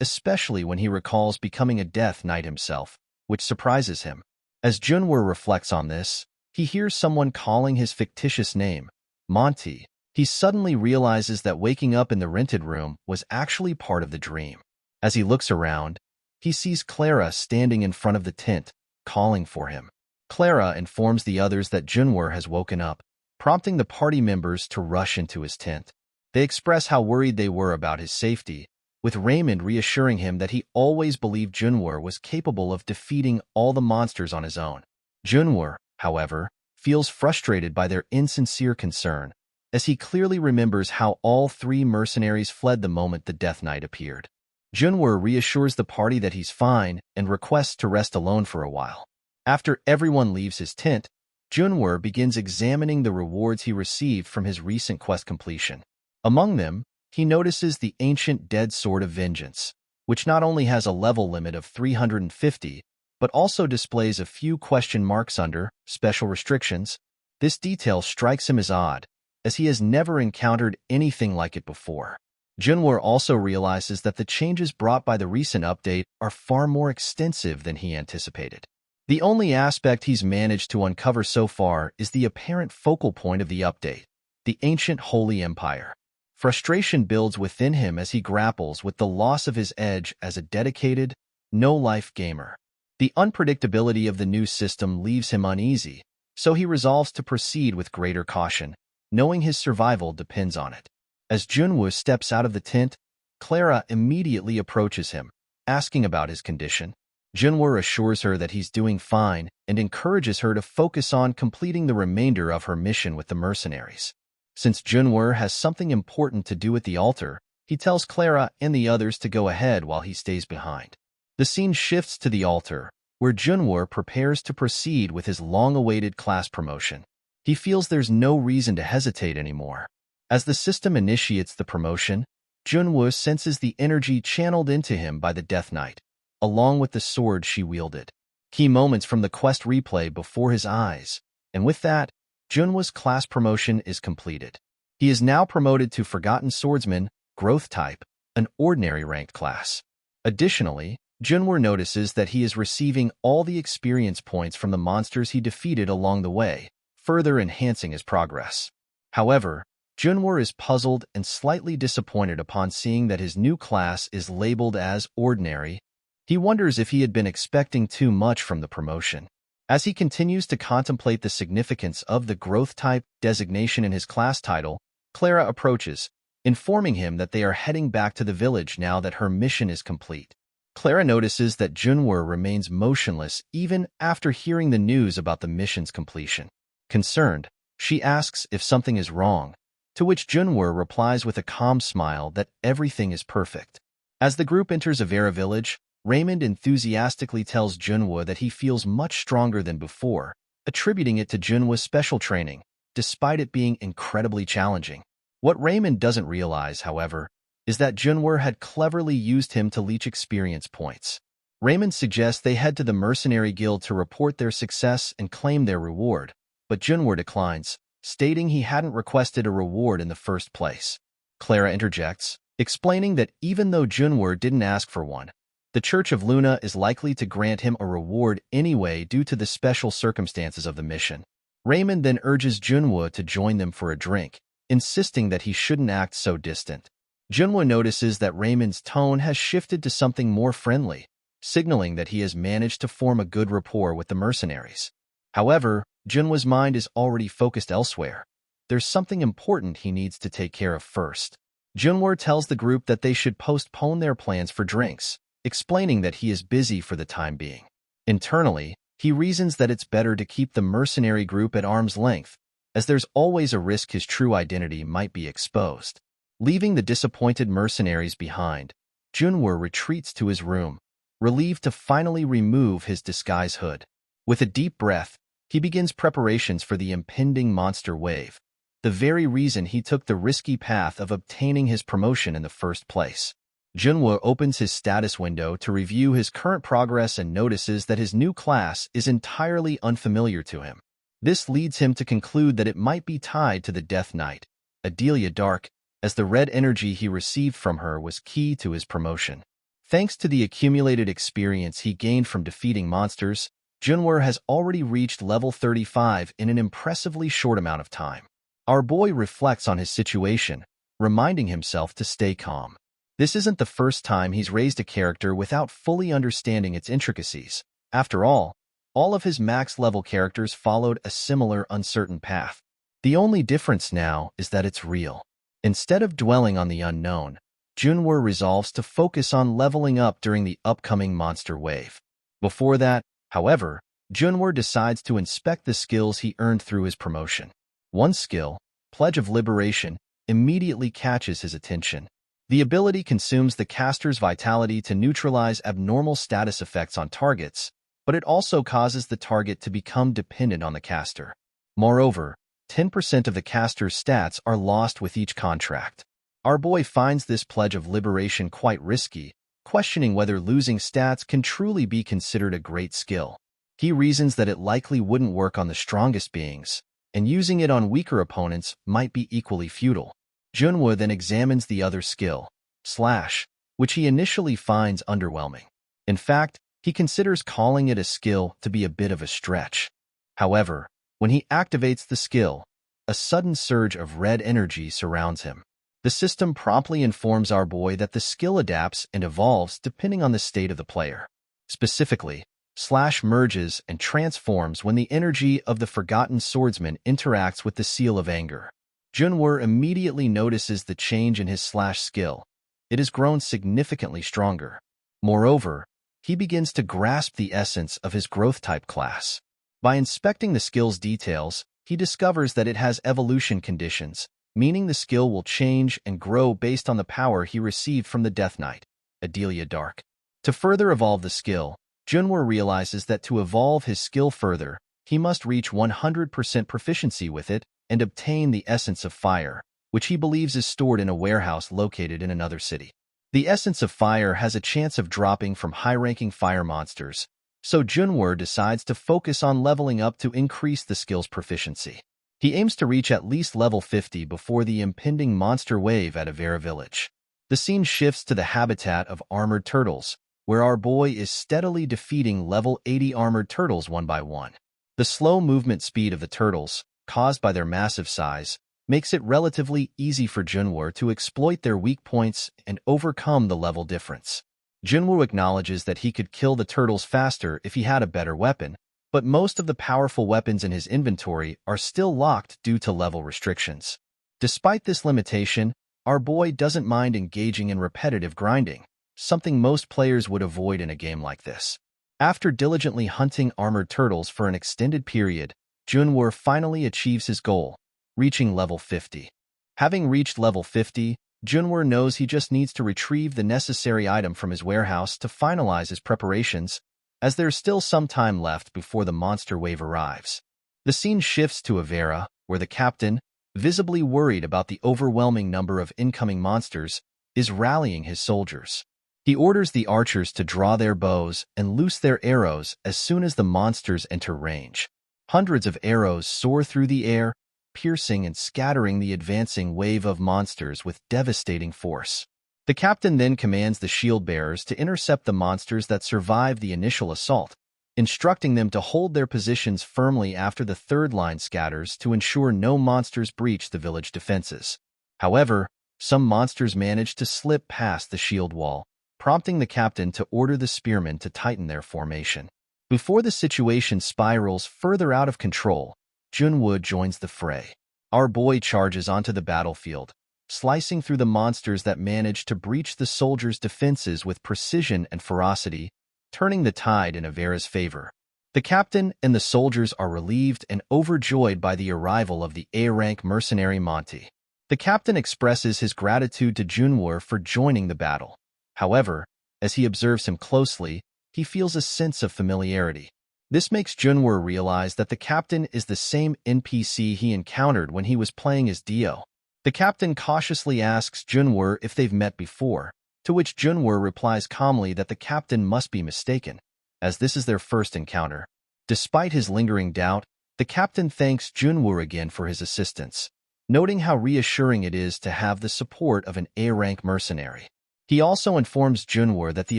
especially when he recalls becoming a Death Knight himself, which surprises him. As Junwoo reflects on this, he hears someone calling his fictitious name, Monty. He suddenly realizes that waking up in the rented room was actually part of the dream. As he looks around, he sees Clara standing in front of the tent, calling for him. Clara informs the others that Junwoo has woken up, prompting the party members to rush into his tent. They express how worried they were about his safety, with Raymond reassuring him that he always believed Junwoo was capable of defeating all the monsters on his own. Junwoo, however, feels frustrated by their insincere concern, as he clearly remembers how all three mercenaries fled the moment the Death Knight appeared. Junwoo reassures the party that he's fine and requests to rest alone for a while. After everyone leaves his tent, Junwoo begins examining the rewards he received from his recent quest completion. Among them, he notices the ancient Dead Sword of Vengeance, which not only has a level limit of 350, but also displays a few question marks under special restrictions. This detail strikes him as odd, as he has never encountered anything like it before. Junwoo also realizes that the changes brought by the recent update are far more extensive than he anticipated. The only aspect he's managed to uncover so far is the apparent focal point of the update, the ancient Holy Empire. Frustration builds within him as he grapples with the loss of his edge as a dedicated, no-life gamer. The unpredictability of the new system leaves him uneasy, so he resolves to proceed with greater caution, knowing his survival depends on it. As Junwoo steps out of the tent, Clara immediately approaches him, asking about his condition. Junwoo assures her that he's doing fine and encourages her to focus on completing the remainder of her mission with the mercenaries. Since Junwoo has something important to do at the altar, he tells Clara and the others to go ahead while he stays behind. The scene shifts to the altar, where Junwoo prepares to proceed with his long-awaited class promotion. He feels there's no reason to hesitate anymore. As the system initiates the promotion, Junwoo senses the energy channeled into him by the Death Knight, along with the sword she wielded. Key moments from the quest replay before his eyes, and with that, Junwoo's class promotion is completed. He is now promoted to Forgotten Swordsman, Growth Type, an ordinary ranked class. Additionally, Junwoo notices that he is receiving all the experience points from the monsters he defeated along the way, further enhancing his progress. However, Junwoo is puzzled and slightly disappointed upon seeing that his new class is labeled as Ordinary. He wonders if he had been expecting too much from the promotion. As he continues to contemplate the significance of the Growth Type designation in his class title, Clara approaches, informing him that they are heading back to the village now that her mission is complete. Clara notices that Junwoo remains motionless even after hearing the news about the mission's completion. Concerned, she asks if something is wrong, to which Junwoo replies with a calm smile that everything is perfect. As the group enters Avera village, Raymond enthusiastically tells Junwoo that he feels much stronger than before, attributing it to Junwoo's special training, despite it being incredibly challenging. What Raymond doesn't realize, however, is that Junwoo had cleverly used him to leech experience points. Raymond suggests they head to the Mercenary Guild to report their success and claim their reward, but Junwoo declines, stating he hadn't requested a reward in the first place. Clara interjects, explaining that even though Junwoo didn't ask for one, the Church of Luna is likely to grant him a reward anyway due to the special circumstances of the mission. Raymond then urges Junwoo to join them for a drink, insisting that he shouldn't act so distant. Junwoo notices that Raymond's tone has shifted to something more friendly, signaling that he has managed to form a good rapport with the mercenaries. However, Junwoo's mind is already focused elsewhere. There's something important he needs to take care of first. Junwoo tells the group that they should postpone their plans for drinks, explaining that he is busy for the time being. Internally, he reasons that it's better to keep the mercenary group at arm's length, as there's always a risk his true identity might be exposed. Leaving the disappointed mercenaries behind, Junwoo retreats to his room, relieved to finally remove his disguise hood. With a deep breath, he begins preparations for the impending monster wave, the very reason he took the risky path of obtaining his promotion in the first place. Junwoo opens his status window to review his current progress and notices that his new class is entirely unfamiliar to him. This leads him to conclude that it might be tied to the Death Knight, Adelia Dark, as the red energy he received from her was key to his promotion. Thanks to the accumulated experience he gained from defeating monsters, Junwoo has already reached level 35 in an impressively short amount of time. Our boy reflects on his situation, reminding himself to stay calm. This isn't the first time he's raised a character without fully understanding its intricacies. After all of his max-level characters followed a similar uncertain path. The only difference now is that it's real. Instead of dwelling on the unknown, Junwoo resolves to focus on leveling up during the upcoming monster wave. Before that, however, Junwoo decides to inspect the skills he earned through his promotion. One skill, Pledge of Liberation, immediately catches his attention. The ability consumes the caster's vitality to neutralize abnormal status effects on targets, but it also causes the target to become dependent on the caster. Moreover, 10% of the caster's stats are lost with each contract. Our boy finds this Pledge of Liberation quite risky, questioning whether losing stats can truly be considered a great skill. He reasons that it likely wouldn't work on the strongest beings, and using it on weaker opponents might be equally futile. Junwoo then examines the other skill, Slash, which he initially finds underwhelming. In fact, he considers calling it a skill to be a bit of a stretch. However, when he activates the skill, a sudden surge of red energy surrounds him. The system promptly informs our boy that the skill adapts and evolves depending on the state of the player. Specifically, Slash merges and transforms when the energy of the Forgotten Swordsman interacts with the Seal of Anger. Junwoo immediately notices the change in his Slash skill. It has grown significantly stronger. Moreover, he begins to grasp the essence of his growth type class. By inspecting the skill's details, he discovers that it has evolution conditions, meaning the skill will change and grow based on the power he received from the Death Knight, Adelia Dark. To further evolve the skill, Junwoo realizes that to evolve his skill further, he must reach 100% proficiency with it and obtain the Essence of Fire, which he believes is stored in a warehouse located in another city. The Essence of Fire has a chance of dropping from high-ranking fire monsters, so Junwoo decides to focus on leveling up to increase the skill's proficiency. He aims to reach at least level 50 before the impending monster wave at Avera Village. The scene shifts to the habitat of armored turtles, where our boy is steadily defeating level 80 armored turtles one by one. The slow movement speed of the turtles, caused by their massive size, makes it relatively easy for Junwoo to exploit their weak points and overcome the level difference. Junwoo acknowledges that he could kill the turtles faster if he had a better weapon, but most of the powerful weapons in his inventory are still locked due to level restrictions. Despite this limitation, our boy doesn't mind engaging in repetitive grinding, something most players would avoid in a game like this. After diligently hunting armored turtles for an extended period, Junwoo finally achieves his goal, reaching level 50. Having reached level 50, Junwoo knows he just needs to retrieve the necessary item from his warehouse to finalize his preparations, as there's still some time left before the monster wave arrives. The scene shifts to Avera, where the captain, visibly worried about the overwhelming number of incoming monsters, is rallying his soldiers. He orders the archers to draw their bows and loose their arrows as soon as the monsters enter range. Hundreds of arrows soar through the air, piercing and scattering the advancing wave of monsters with devastating force. The captain then commands the shield-bearers to intercept the monsters that survive the initial assault, instructing them to hold their positions firmly after the third line scatters to ensure no monsters breach the village defenses. However, some monsters manage to slip past the shield wall, prompting the captain to order the spearmen to tighten their formation. Before the situation spirals further out of control, Junwoo joins the fray. Our boy charges onto the battlefield, slicing through the monsters that manage to breach the soldiers' defenses with precision and ferocity, turning the tide in Avera's favor. The captain and the soldiers are relieved and overjoyed by the arrival of the A-rank mercenary Monty. The captain expresses his gratitude to Junwoo for joining the battle. However, as he observes him closely, he feels a sense of familiarity. This makes Junwoo realize that the captain is the same NPC he encountered when he was playing as Dio. The captain cautiously asks Junwoo if they've met before, to which Junwoo replies calmly that the captain must be mistaken, as this is their first encounter. Despite his lingering doubt, the captain thanks Junwoo again for his assistance, noting how reassuring it is to have the support of an A-rank mercenary. He also informs Junwoo that the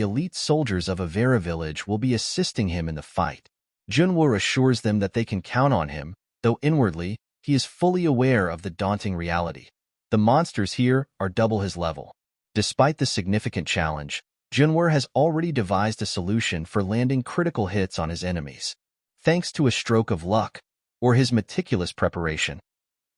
elite soldiers of Avera Village will be assisting him in the fight. Junwoo assures them that they can count on him, though inwardly, he is fully aware of the daunting reality. The monsters here are double his level. Despite the significant challenge, Junwoo has already devised a solution for landing critical hits on his enemies. Thanks to a stroke of luck, or his meticulous preparation,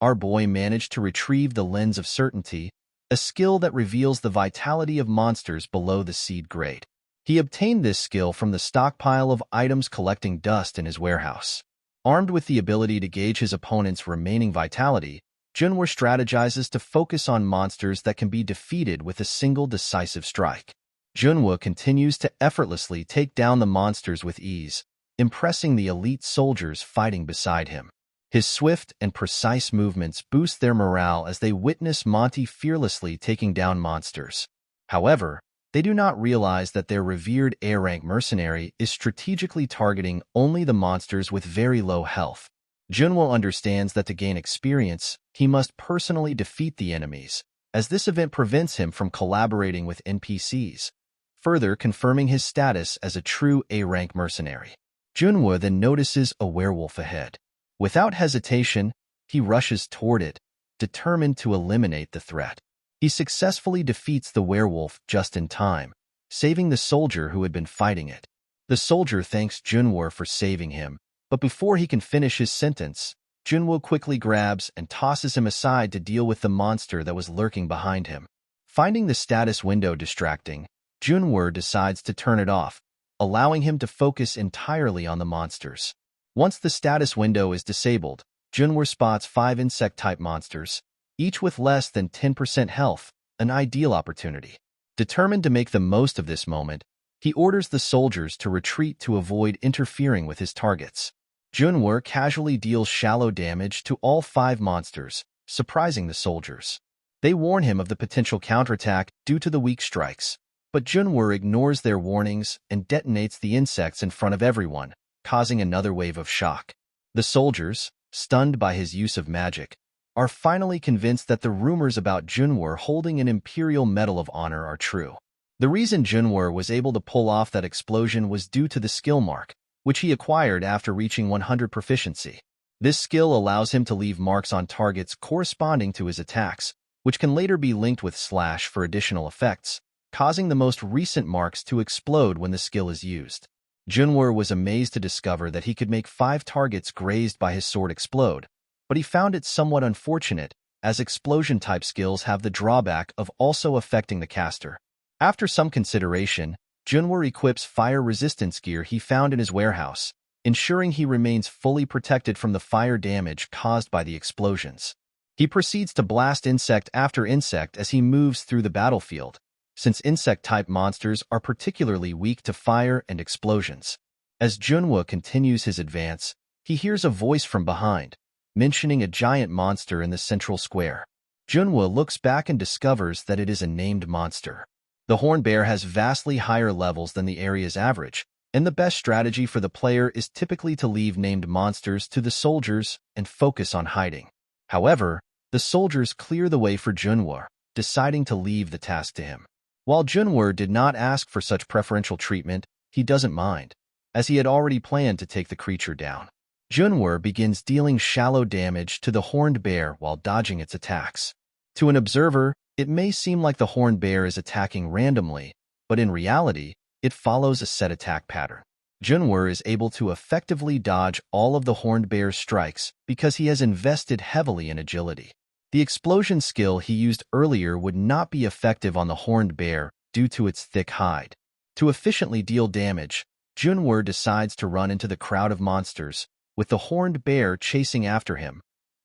our boy managed to retrieve the Lens of Certainty, a skill that reveals the vitality of monsters below the seed grade. He obtained this skill from the stockpile of items collecting dust in his warehouse. Armed with the ability to gauge his opponent's remaining vitality, Junwoo strategizes to focus on monsters that can be defeated with a single decisive strike. Junwoo continues to effortlessly take down the monsters with ease, impressing the elite soldiers fighting beside him. His swift and precise movements boost their morale as they witness Monty fearlessly taking down monsters. However, they do not realize that their revered A-rank mercenary is strategically targeting only the monsters with very low health. Junwoo understands that to gain experience, he must personally defeat the enemies, as this event prevents him from collaborating with NPCs, further confirming his status as a true A-rank mercenary. Junwoo then notices a werewolf ahead. Without hesitation, he rushes toward it, determined to eliminate the threat. He successfully defeats the werewolf just in time, saving the soldier who had been fighting it. The soldier thanks Junwoo for saving him, but before he can finish his sentence, Junwoo quickly grabs and tosses him aside to deal with the monster that was lurking behind him. Finding the status window distracting, Junwoo decides to turn it off, allowing him to focus entirely on the monsters. Once the status window is disabled, Junwoo spots 5 insect-type monsters, each with less than 10% health, an ideal opportunity. Determined to make the most of this moment, he orders the soldiers to retreat to avoid interfering with his targets. Junwoo casually deals shallow damage to all 5 monsters, surprising the soldiers. They warn him of the potential counterattack due to the weak strikes, but Junwoo ignores their warnings and detonates the insects in front of everyone, causing another wave of shock. The soldiers, stunned by his use of magic, are finally convinced that the rumors about Junwoo holding an Imperial Medal of Honor are true. The reason Junwoo was able to pull off that explosion was due to the skill mark, which he acquired after reaching 100 proficiency. This skill allows him to leave marks on targets corresponding to his attacks, which can later be linked with slash for additional effects, causing the most recent marks to explode when the skill is used. Junwoo was amazed to discover that he could make 5 targets grazed by his sword explode, but he found it somewhat unfortunate, as explosion-type skills have the drawback of also affecting the caster. After some consideration, Junwoo equips fire resistance gear he found in his warehouse, ensuring he remains fully protected from the fire damage caused by the explosions. He proceeds to blast insect after insect as he moves through the battlefield, since insect-type monsters are particularly weak to fire and explosions. As Junwoo continues his advance, he hears a voice from behind, mentioning a giant monster in the central square. Junwoo looks back and discovers that it is a named monster. The horned bear has vastly higher levels than the area's average, and the best strategy for the player is typically to leave named monsters to the soldiers and focus on hiding. However, the soldiers clear the way for Junwoo, deciding to leave the task to him. While Junwoo did not ask for such preferential treatment, he doesn't mind, as he had already planned to take the creature down. Junwoo begins dealing shallow damage to the horned bear while dodging its attacks. To an observer, it may seem like the horned bear is attacking randomly, but in reality, it follows a set attack pattern. Junwoo is able to effectively dodge all of the horned bear's strikes because he has invested heavily in agility. The explosion skill he used earlier would not be effective on the horned bear due to its thick hide. To efficiently deal damage, Junwoo decides to run into the crowd of monsters, with the horned bear chasing after him,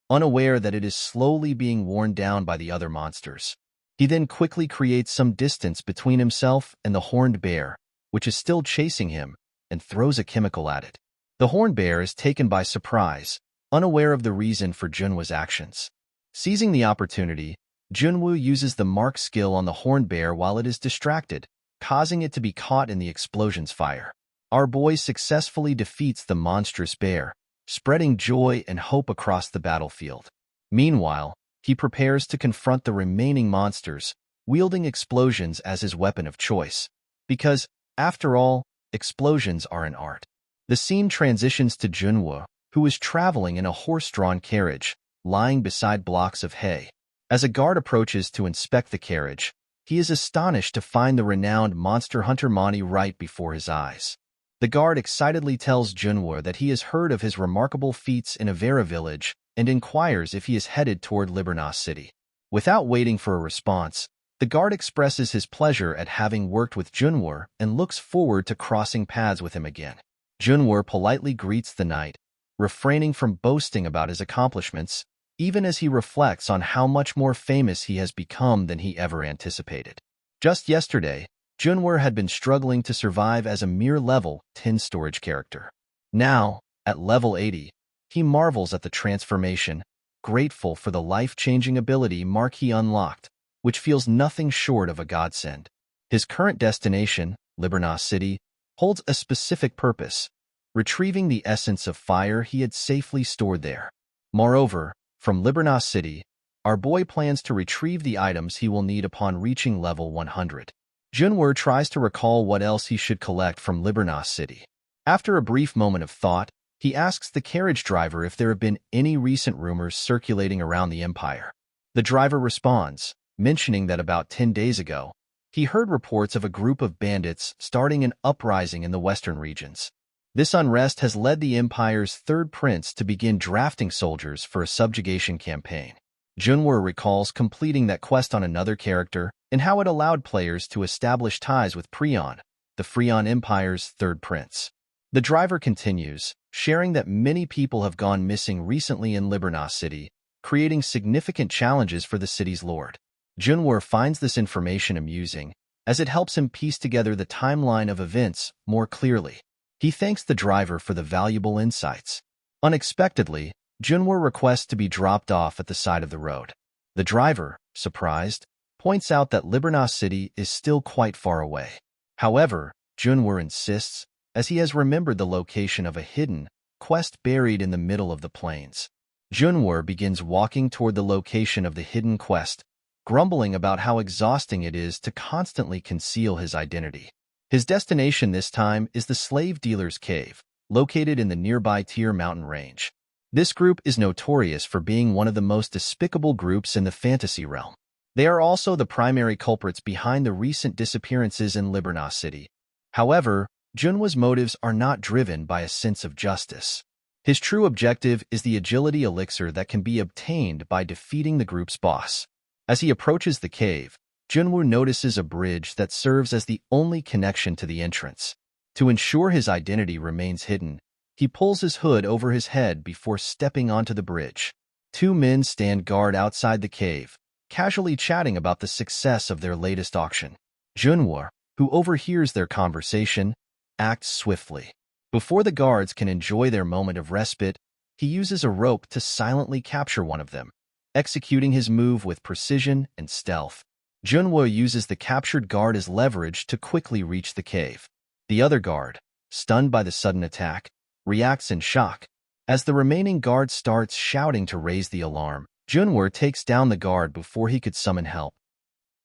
unaware that it is slowly being worn down by the other monsters. He then quickly creates some distance between himself and the horned bear, which is still chasing him, and throws a chemical at it. The horned bear is taken by surprise, unaware of the reason for Junwoo's actions. Seizing the opportunity, Junwoo uses the mark skill on the horned bear while it is distracted, causing it to be caught in the explosion's fire. Our boy successfully defeats the monstrous bear, spreading joy and hope across the battlefield. Meanwhile, he prepares to confront the remaining monsters, wielding explosions as his weapon of choice. Because, after all, explosions are an art. The scene transitions to Junwoo, who is traveling in a horse-drawn carriage, lying beside blocks of hay. As a guard approaches to inspect the carriage, he is astonished to find the renowned monster hunter Monty right before his eyes. The guard excitedly tells Junwoo that he has heard of his remarkable feats in Avera village and inquires if he is headed toward Liburnas City. Without waiting for a response, the guard expresses his pleasure at having worked with Junwoo and looks forward to crossing paths with him again. Junwoo politely greets the knight, refraining from boasting about his accomplishments, even as he reflects on how much more famous he has become than he ever anticipated. Just yesterday, Junwoo had been struggling to survive as a mere level 10 storage character. Now, at level 80, he marvels at the transformation, grateful for the life-changing ability Marquis unlocked, which feels nothing short of a godsend. His current destination, Libernas City, holds a specific purpose, retrieving the essence of fire he had safely stored there. Moreover, from Libernas City, our boy plans to retrieve the items he will need upon reaching level 100. Junwoo tries to recall what else he should collect from Libernas City. After a brief moment of thought, he asks the carriage driver if there have been any recent rumors circulating around the Empire. The driver responds, mentioning that about 10 days ago, he heard reports of a group of bandits starting an uprising in the western regions. This unrest has led the Empire's third prince to begin drafting soldiers for a subjugation campaign. Junwoo recalls completing that quest on another character and how it allowed players to establish ties with Prion, the Freon Empire's third prince. The driver continues, sharing that many people have gone missing recently in Libernas City, creating significant challenges for the city's lord. Junwoo finds this information amusing, as it helps him piece together the timeline of events more clearly. He thanks the driver for the valuable insights. Unexpectedly, Junwoo requests to be dropped off at the side of the road. The driver, surprised, points out that Libernas City is still quite far away. However, Junwoo insists, as he has remembered the location of a hidden quest buried in the middle of the plains. Junwoo begins walking toward the location of the hidden quest, grumbling about how exhausting it is to constantly conceal his identity. His destination this time is the Slave Dealer's Cave, located in the nearby Tier Mountain range. This group is notorious for being one of the most despicable groups in the fantasy realm. They are also the primary culprits behind the recent disappearances in Libernas City. However, Junwoo's motives are not driven by a sense of justice. His true objective is the agility elixir that can be obtained by defeating the group's boss. As he approaches the cave, Junwoo notices a bridge that serves as the only connection to the entrance. To ensure his identity remains hidden, he pulls his hood over his head before stepping onto the bridge. Two men stand guard outside the cave, casually chatting about the success of their latest auction. Junwoo, who overhears their conversation, acts swiftly. Before the guards can enjoy their moment of respite, he uses a rope to silently capture one of them, executing his move with precision and stealth. Junwoo uses the captured guard as leverage to quickly reach the cave. The other guard, stunned by the sudden attack, reacts in shock. As the remaining guard starts shouting to raise the alarm, Junwoo takes down the guard before he could summon help.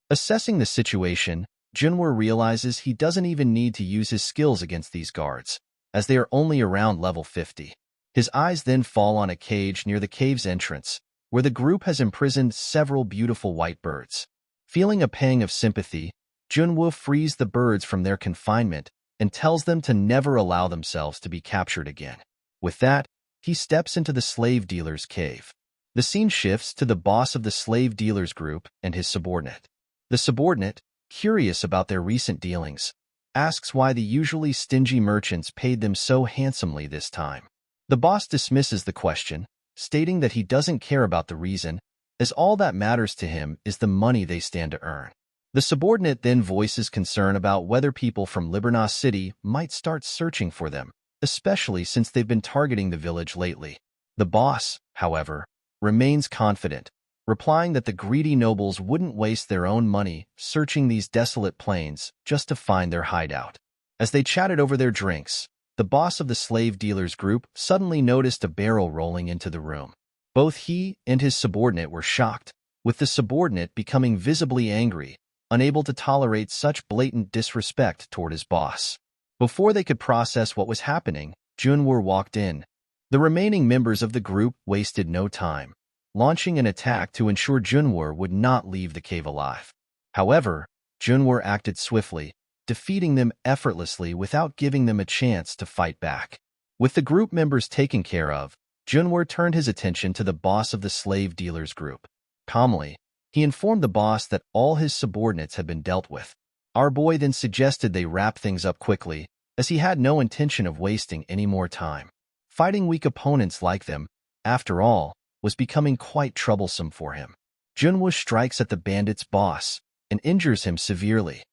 Assessing the situation, Junwoo realizes he doesn't even need to use his skills against these guards, as they are only around level 50. His eyes then fall on a cage near the cave's entrance, where the group has imprisoned several beautiful white birds. Feeling a pang of sympathy, Junwoo frees the birds from their confinement and tells them to never allow themselves to be captured again. With that, he steps into the slave dealer's cave. The scene shifts to the boss of the slave dealers group and his subordinate. The subordinate, curious about their recent dealings, asks why the usually stingy merchants paid them so handsomely this time. The boss dismisses the question, stating that he doesn't care about the reason, as all that matters to him is the money they stand to earn. The subordinate then voices concern about whether people from Libernas City might start searching for them, especially since they've been targeting the village lately. The boss, however, remains confident, replying that the greedy nobles wouldn't waste their own money searching these desolate plains just to find their hideout. As they chatted over their drinks, the boss of the slave dealers group suddenly noticed a barrel rolling into the room. Both he and his subordinate were shocked, with the subordinate becoming visibly angry, unable to tolerate such blatant disrespect toward his boss. Before they could process what was happening, Junwoo walked in. The remaining members of the group wasted no time, launching an attack to ensure Junwoo would not leave the cave alive. However, Junwoo acted swiftly, defeating them effortlessly without giving them a chance to fight back. With the group members taken care of, Junwoo turned his attention to the boss of the slave dealers group. Calmly, he informed the boss that all his subordinates had been dealt with. Our boy then suggested they wrap things up quickly, as he had no intention of wasting any more time. Fighting weak opponents like them, after all, was becoming quite troublesome for him. Junwoo strikes at the bandit's boss and injures him severely.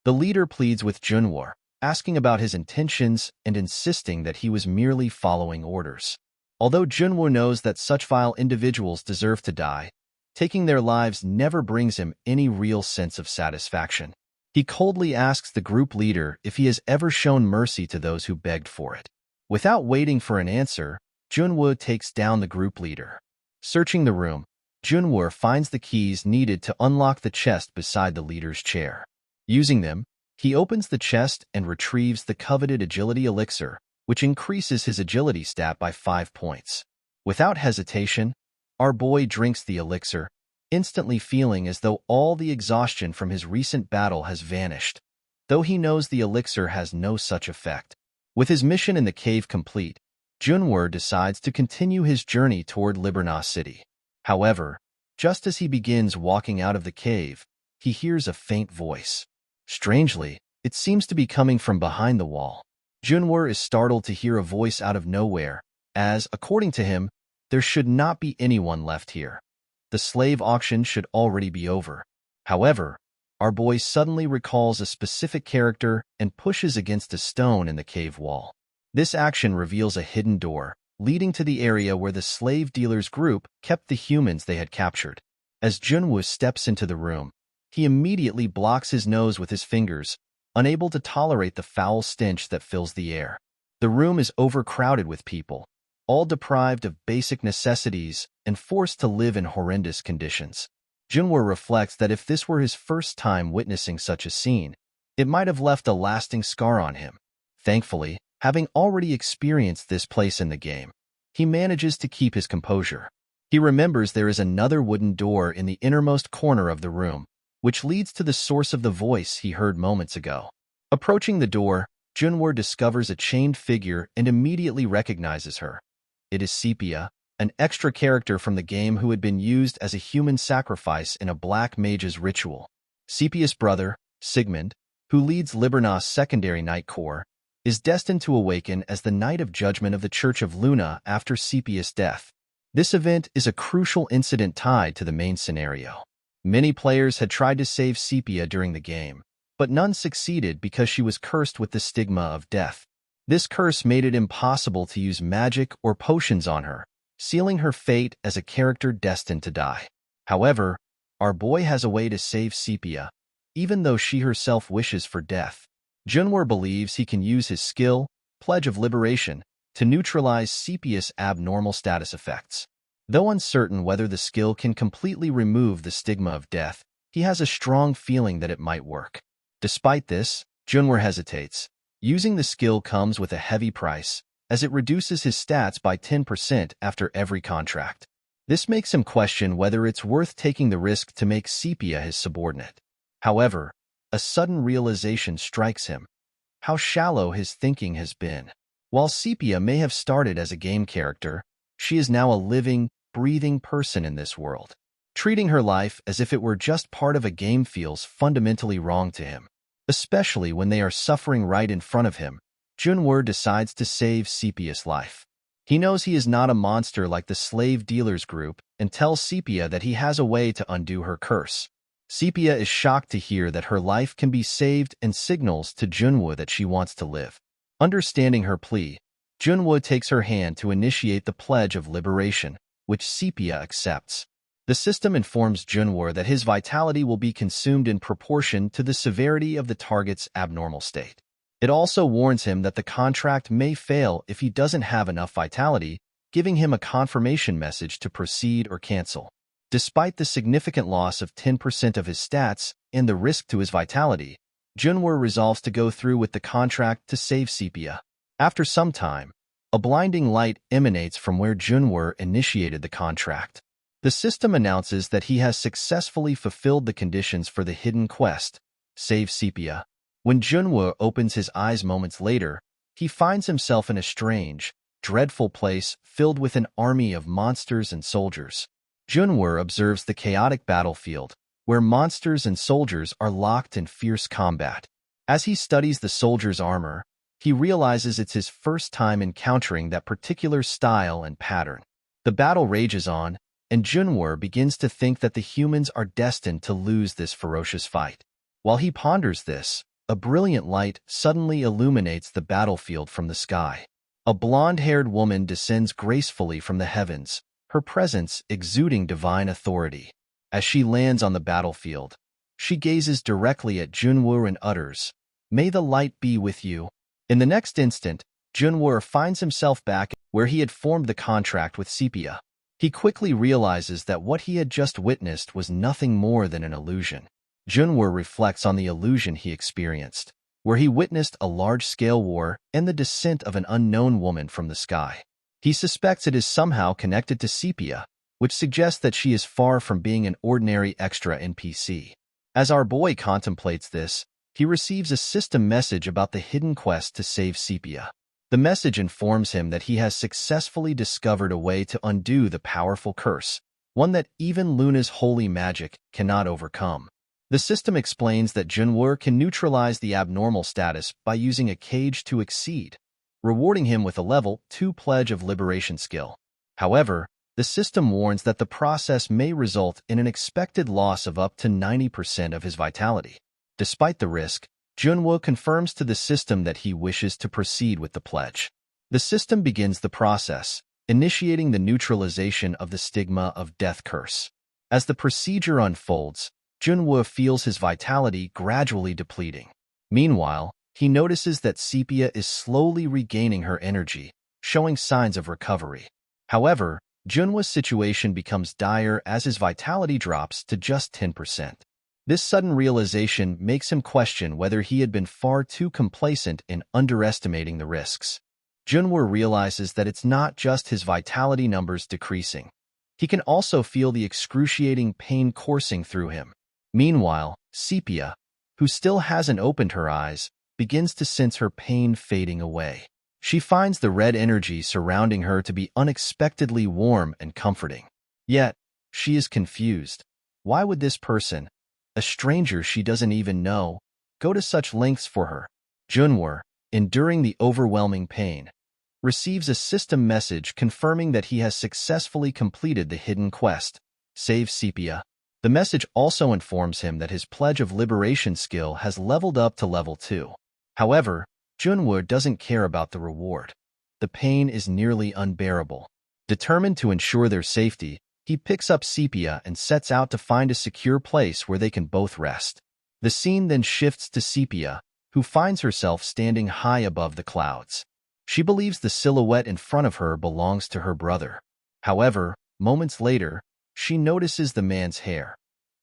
The leader pleads with Junwoo, asking about his intentions and insisting that he was merely following orders. Although Junwoo knows that such vile individuals deserve to die, taking their lives never brings him any real sense of satisfaction. He coldly asks the group leader if he has ever shown mercy to those who begged for it. Without waiting for an answer, Junwoo takes down the group leader. Searching the room, Junwoo finds the keys needed to unlock the chest beside the leader's chair. Using them, he opens the chest and retrieves the coveted agility elixir, which increases his agility stat by 5 points. Without hesitation, our boy drinks the elixir, instantly feeling as though all the exhaustion from his recent battle has vanished, though he knows the elixir has no such effect. With his mission in the cave complete, Junwoo decides to continue his journey toward Liberna City. However, just as he begins walking out of the cave, he hears a faint voice. Strangely, it seems to be coming from behind the wall. Junwoo is startled to hear a voice out of nowhere, as, according to him, there should not be anyone left here. The slave auction should already be over. However, our boy suddenly recalls a specific character and pushes against a stone in the cave wall. This action reveals a hidden door, leading to the area where the slave dealers group kept the humans they had captured. As Junwoo steps into the room, he immediately blocks his nose with his fingers, unable to tolerate the foul stench that fills the air. The room is overcrowded with people, all deprived of basic necessities and forced to live in horrendous conditions. Junwoo reflects that if this were his first time witnessing such a scene, it might have left a lasting scar on him. Thankfully, having already experienced this place in the game, he manages to keep his composure. He remembers there is another wooden door in the innermost corner of the room, which leads to the source of the voice he heard moments ago. Approaching the door, Junwoo discovers a chained figure and immediately recognizes her. It is Sepia, an extra character from the game who had been used as a human sacrifice in a black mage's ritual. Sepia's brother, Sigmund, who leads Liberna's secondary Knight Corps, is destined to awaken as the Knight of Judgment of the Church of Luna after Sepia's death. This event is a crucial incident tied to the main scenario. Many players had tried to save Sepia during the game, but none succeeded because she was cursed with the stigma of death. This curse made it impossible to use magic or potions on her, sealing her fate as a character destined to die. However, our boy has a way to save Sepia, even though she herself wishes for death. Junwoo believes he can use his skill, Pledge of Liberation, to neutralize Sepia's abnormal status effects. Though uncertain whether the skill can completely remove the stigma of death, he has a strong feeling that it might work. Despite this, Junwoo hesitates. Using the skill comes with a heavy price, as it reduces his stats by 10% after every contract. This makes him question whether it's worth taking the risk to make Sepia his subordinate. However, a sudden realization strikes him: how shallow his thinking has been. While Sepia may have started as a game character, she is now a living, breathing person in this world. Treating her life as if it were just part of a game feels fundamentally wrong to him. Especially when they are suffering right in front of him, Junwoo decides to save Sepia's life. He knows he is not a monster like the slave dealers group and tells Sepia that he has a way to undo her curse. Sepia is shocked to hear that her life can be saved and signals to Junwoo that she wants to live. Understanding her plea, Junwoo takes her hand to initiate the Pledge of Liberation, which Sepia accepts. The system informs Junwoo that his vitality will be consumed in proportion to the severity of the target's abnormal state. It also warns him that the contract may fail if he doesn't have enough vitality, giving him a confirmation message to proceed or cancel. Despite the significant loss of 10% of his stats and the risk to his vitality, Junwoo resolves to go through with the contract to save Sepia. After some time, a blinding light emanates from where Junwoo initiated the contract. The system announces that he has successfully fulfilled the conditions for the hidden quest, Save Sepia. When Junwoo opens his eyes moments later, he finds himself in a strange, dreadful place filled with an army of monsters and soldiers. Junwoo observes the chaotic battlefield, where monsters and soldiers are locked in fierce combat. As he studies the soldiers' armor, he realizes it's his first time encountering that particular style and pattern. The battle rages on, and Junwoo begins to think that the humans are destined to lose this ferocious fight. While he ponders this, a brilliant light suddenly illuminates the battlefield from the sky. A blonde-haired woman descends gracefully from the heavens, her presence exuding divine authority. As she lands on the battlefield, she gazes directly at Junwoo and utters, "May the light be with you." In the next instant, Junwoo finds himself back where he had formed the contract with Sepia. He quickly realizes that what he had just witnessed was nothing more than an illusion. Junwoo reflects on the illusion he experienced, where he witnessed a large-scale war and the descent of an unknown woman from the sky. He suspects it is somehow connected to Sepia, which suggests that she is far from being an ordinary extra NPC. As our boy contemplates this, he receives a system message about the hidden quest to save Sepia. The message informs him that he has successfully discovered a way to undo the powerful curse, one that even Luna's holy magic cannot overcome. The system explains that Junwoo can neutralize the abnormal status by using a cage to exceed, rewarding him with a level 2 Pledge of Liberation skill. However, the system warns that the process may result in an expected loss of up to 90% of his vitality. Despite the risk, Junwoo confirms to the system that he wishes to proceed with the pledge. The system begins the process, initiating the neutralization of the stigma of death curse. As the procedure unfolds, Junwoo feels his vitality gradually depleting. Meanwhile, he notices that Sepia is slowly regaining her energy, showing signs of recovery. However, Junwoo's situation becomes dire as his vitality drops to just 10%. This sudden realization makes him question whether he had been far too complacent in underestimating the risks. Junwoo realizes that it's not just his vitality numbers decreasing. He can also feel the excruciating pain coursing through him. Meanwhile, Sepia, who still hasn't opened her eyes, begins to sense her pain fading away. She finds the red energy surrounding her to be unexpectedly warm and comforting. Yet, she is confused. Why would this person, a stranger she doesn't even know, go to such lengths for her? Junwoo, enduring the overwhelming pain, receives a system message confirming that he has successfully completed the hidden quest, Save Sepia. The message also informs him that his Pledge of Liberation skill has leveled up to level 2. However, Junwoo doesn't care about the reward. The pain is nearly unbearable. Determined to ensure their safety, he picks up Sepia and sets out to find a secure place where they can both rest. The scene then shifts to Sepia, who finds herself standing high above the clouds. She believes the silhouette in front of her belongs to her brother. However, moments later, she notices the man's hair.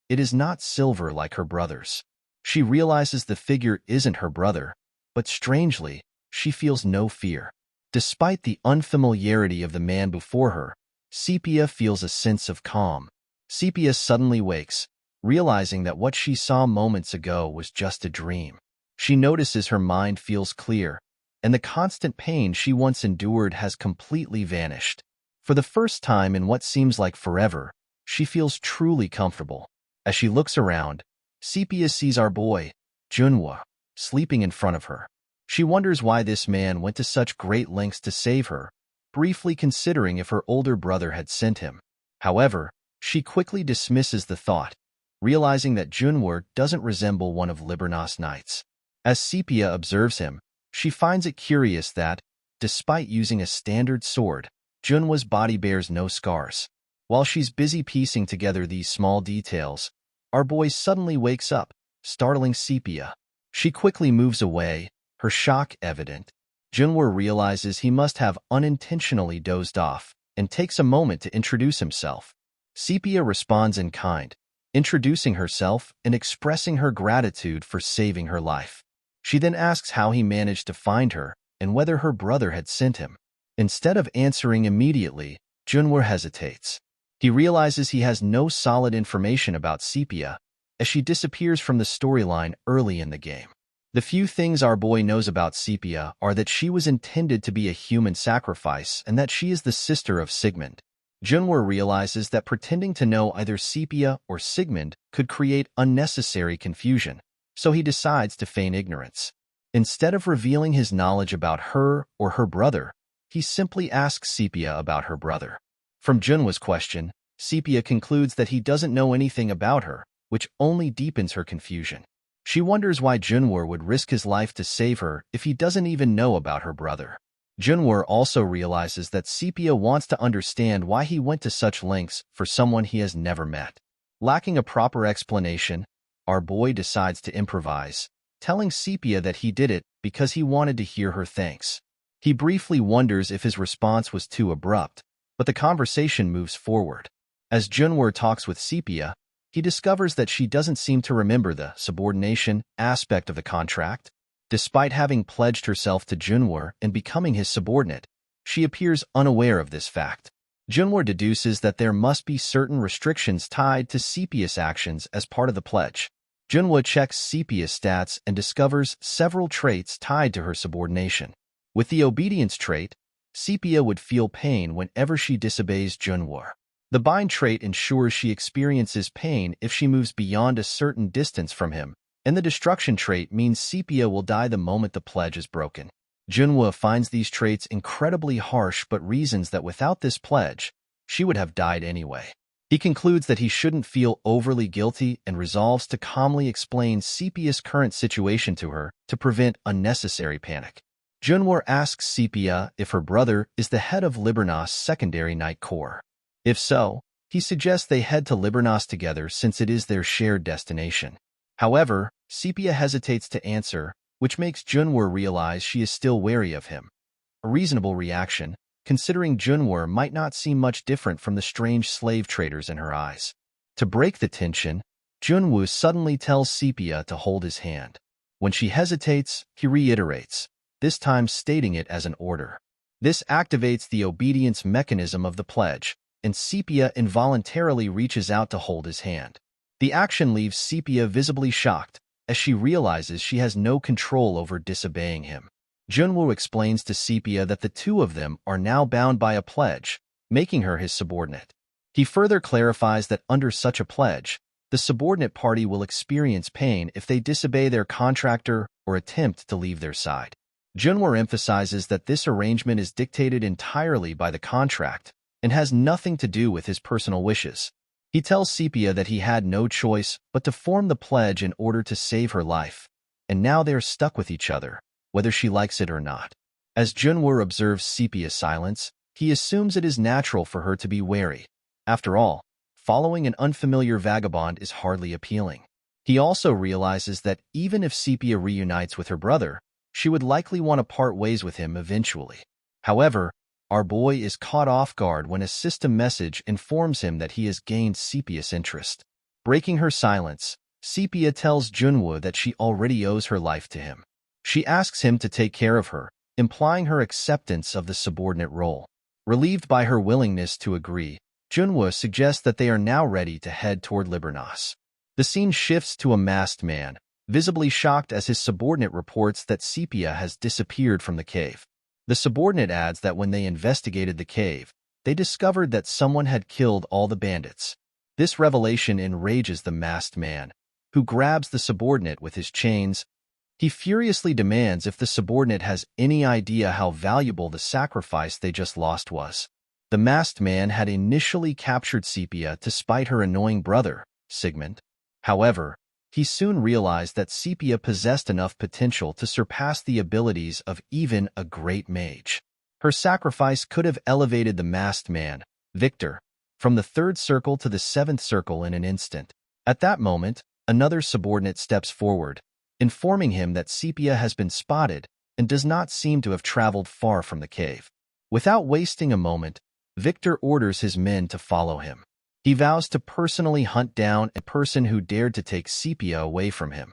It is not silver like her brother's. She realizes the figure isn't her brother, but strangely, she feels no fear. Despite the unfamiliarity of the man before her, Sepia feels a sense of calm. Sepia suddenly wakes, realizing that what she saw moments ago was just a dream. She notices her mind feels clear, and the constant pain she once endured has completely vanished. For the first time in what seems like forever, she feels truly comfortable. As she looks around, Sepia sees our boy, Junwoo, sleeping in front of her. She wonders why this man went to such great lengths to save her, briefly considering if her older brother had sent him. However, she quickly dismisses the thought, realizing that Junwoo doesn't resemble one of Libernas' knights. As Sepia observes him, she finds it curious that, despite using a standard sword, Junwoo's body bears no scars. While she's busy piecing together these small details, our boy suddenly wakes up, startling Sepia. She quickly moves away, her shock evident. Junwoo realizes he must have unintentionally dozed off and takes a moment to introduce himself. Sepia responds in kind, introducing herself and expressing her gratitude for saving her life. She then asks how he managed to find her and whether her brother had sent him. Instead of answering immediately, Junwoo hesitates. He realizes he has no solid information about Sepia, as she disappears from the storyline early in the game. The few things our boy knows about Sepia are that she was intended to be a human sacrifice and that she is the sister of Sigmund. Junwoo realizes that pretending to know either Sepia or Sigmund could create unnecessary confusion, so he decides to feign ignorance. Instead of revealing his knowledge about her or her brother, he simply asks Sepia about her brother. From Junhwa's question, Sepia concludes that he doesn't know anything about her, which only deepens her confusion. She wonders why Junhwa would risk his life to save her if he doesn't even know about her brother. Junhwa also realizes that Sepia wants to understand why he went to such lengths for someone he has never met. Lacking a proper explanation, our boy decides to improvise, telling Sepia that he did it because he wanted to hear her thanks. He briefly wonders if his response was too abrupt, but the conversation moves forward. As Junhwa talks with Sepia, he discovers that she doesn't seem to remember the subordination aspect of the contract. Despite having pledged herself to Junhwa and becoming his subordinate, she appears unaware of this fact. Junhwa deduces that there must be certain restrictions tied to Sepia's actions as part of the pledge. Junhwa checks Sepia's stats and discovers several traits tied to her subordination. With the obedience trait, Sepia would feel pain whenever she disobeys Junhwa. The bind trait ensures she experiences pain if she moves beyond a certain distance from him, and the destruction trait means Sepia will die the moment the pledge is broken. Junhwa finds these traits incredibly harsh but reasons that without this pledge, she would have died anyway. He concludes that he shouldn't feel overly guilty and resolves to calmly explain Sepia's current situation to her to prevent unnecessary panic. Junhwa asks Sepia if her brother is the head of Libernas Secondary Night Corps. If so, he suggests they head to Libernas together since it is their shared destination. However, Sepia hesitates to answer, which makes Junhwa realize she is still wary of him. A reasonable reaction, considering Junhwa might not seem much different from the strange slave traders in her eyes. To break the tension, Junhwa suddenly tells Sepia to hold his hand. When she hesitates, he reiterates, this time stating it as an order. This activates the obedience mechanism of the pledge, and Sepia involuntarily reaches out to hold his hand. The action leaves Sepia visibly shocked, as she realizes she has no control over disobeying him. Junhwa explains to Sepia that the two of them are now bound by a pledge, making her his subordinate. He further clarifies that under such a pledge, the subordinate party will experience pain if they disobey their contractor or attempt to leave their side. Junhwa emphasizes that this arrangement is dictated entirely by the contract and has nothing to do with his personal wishes. He tells Sepia that he had no choice but to form the pledge in order to save her life, and now they are stuck with each other, whether she likes it or not. As Junhwa observes Sepia's silence, he assumes it is natural for her to be wary. After all, following an unfamiliar vagabond is hardly appealing. He also realizes that even if Sepia reunites with her brother, she would likely want to part ways with him eventually. However, our boy is caught off guard when a system message informs him that he has gained Sepia's interest. Breaking her silence, Sepia tells Junhwa that she already owes her life to him. She asks him to take care of her, implying her acceptance of the subordinate role. Relieved by her willingness to agree, Junhwa suggests that they are now ready to head toward Libernas. The scene shifts to a masked man, visibly shocked as his subordinate reports that Sepia has disappeared from the cave. The subordinate adds that when they investigated the cave, they discovered that someone had killed all the bandits. This revelation enrages the masked man, who grabs the subordinate with his chains. He furiously demands if the subordinate has any idea how valuable the sacrifice they just lost was. The masked man had initially captured Sepia to spite her annoying brother, Sigmund. However, he soon realized that Sepia possessed enough potential to surpass the abilities of even a great mage. Her sacrifice could have elevated the masked man, Victor, from the 3rd circle to the 7th circle in an instant. At that moment, another subordinate steps forward, informing him that Sepia has been spotted and does not seem to have traveled far from the cave. Without wasting a moment, Victor orders his men to follow him. He vows to personally hunt down a person who dared to take Sepia away from him.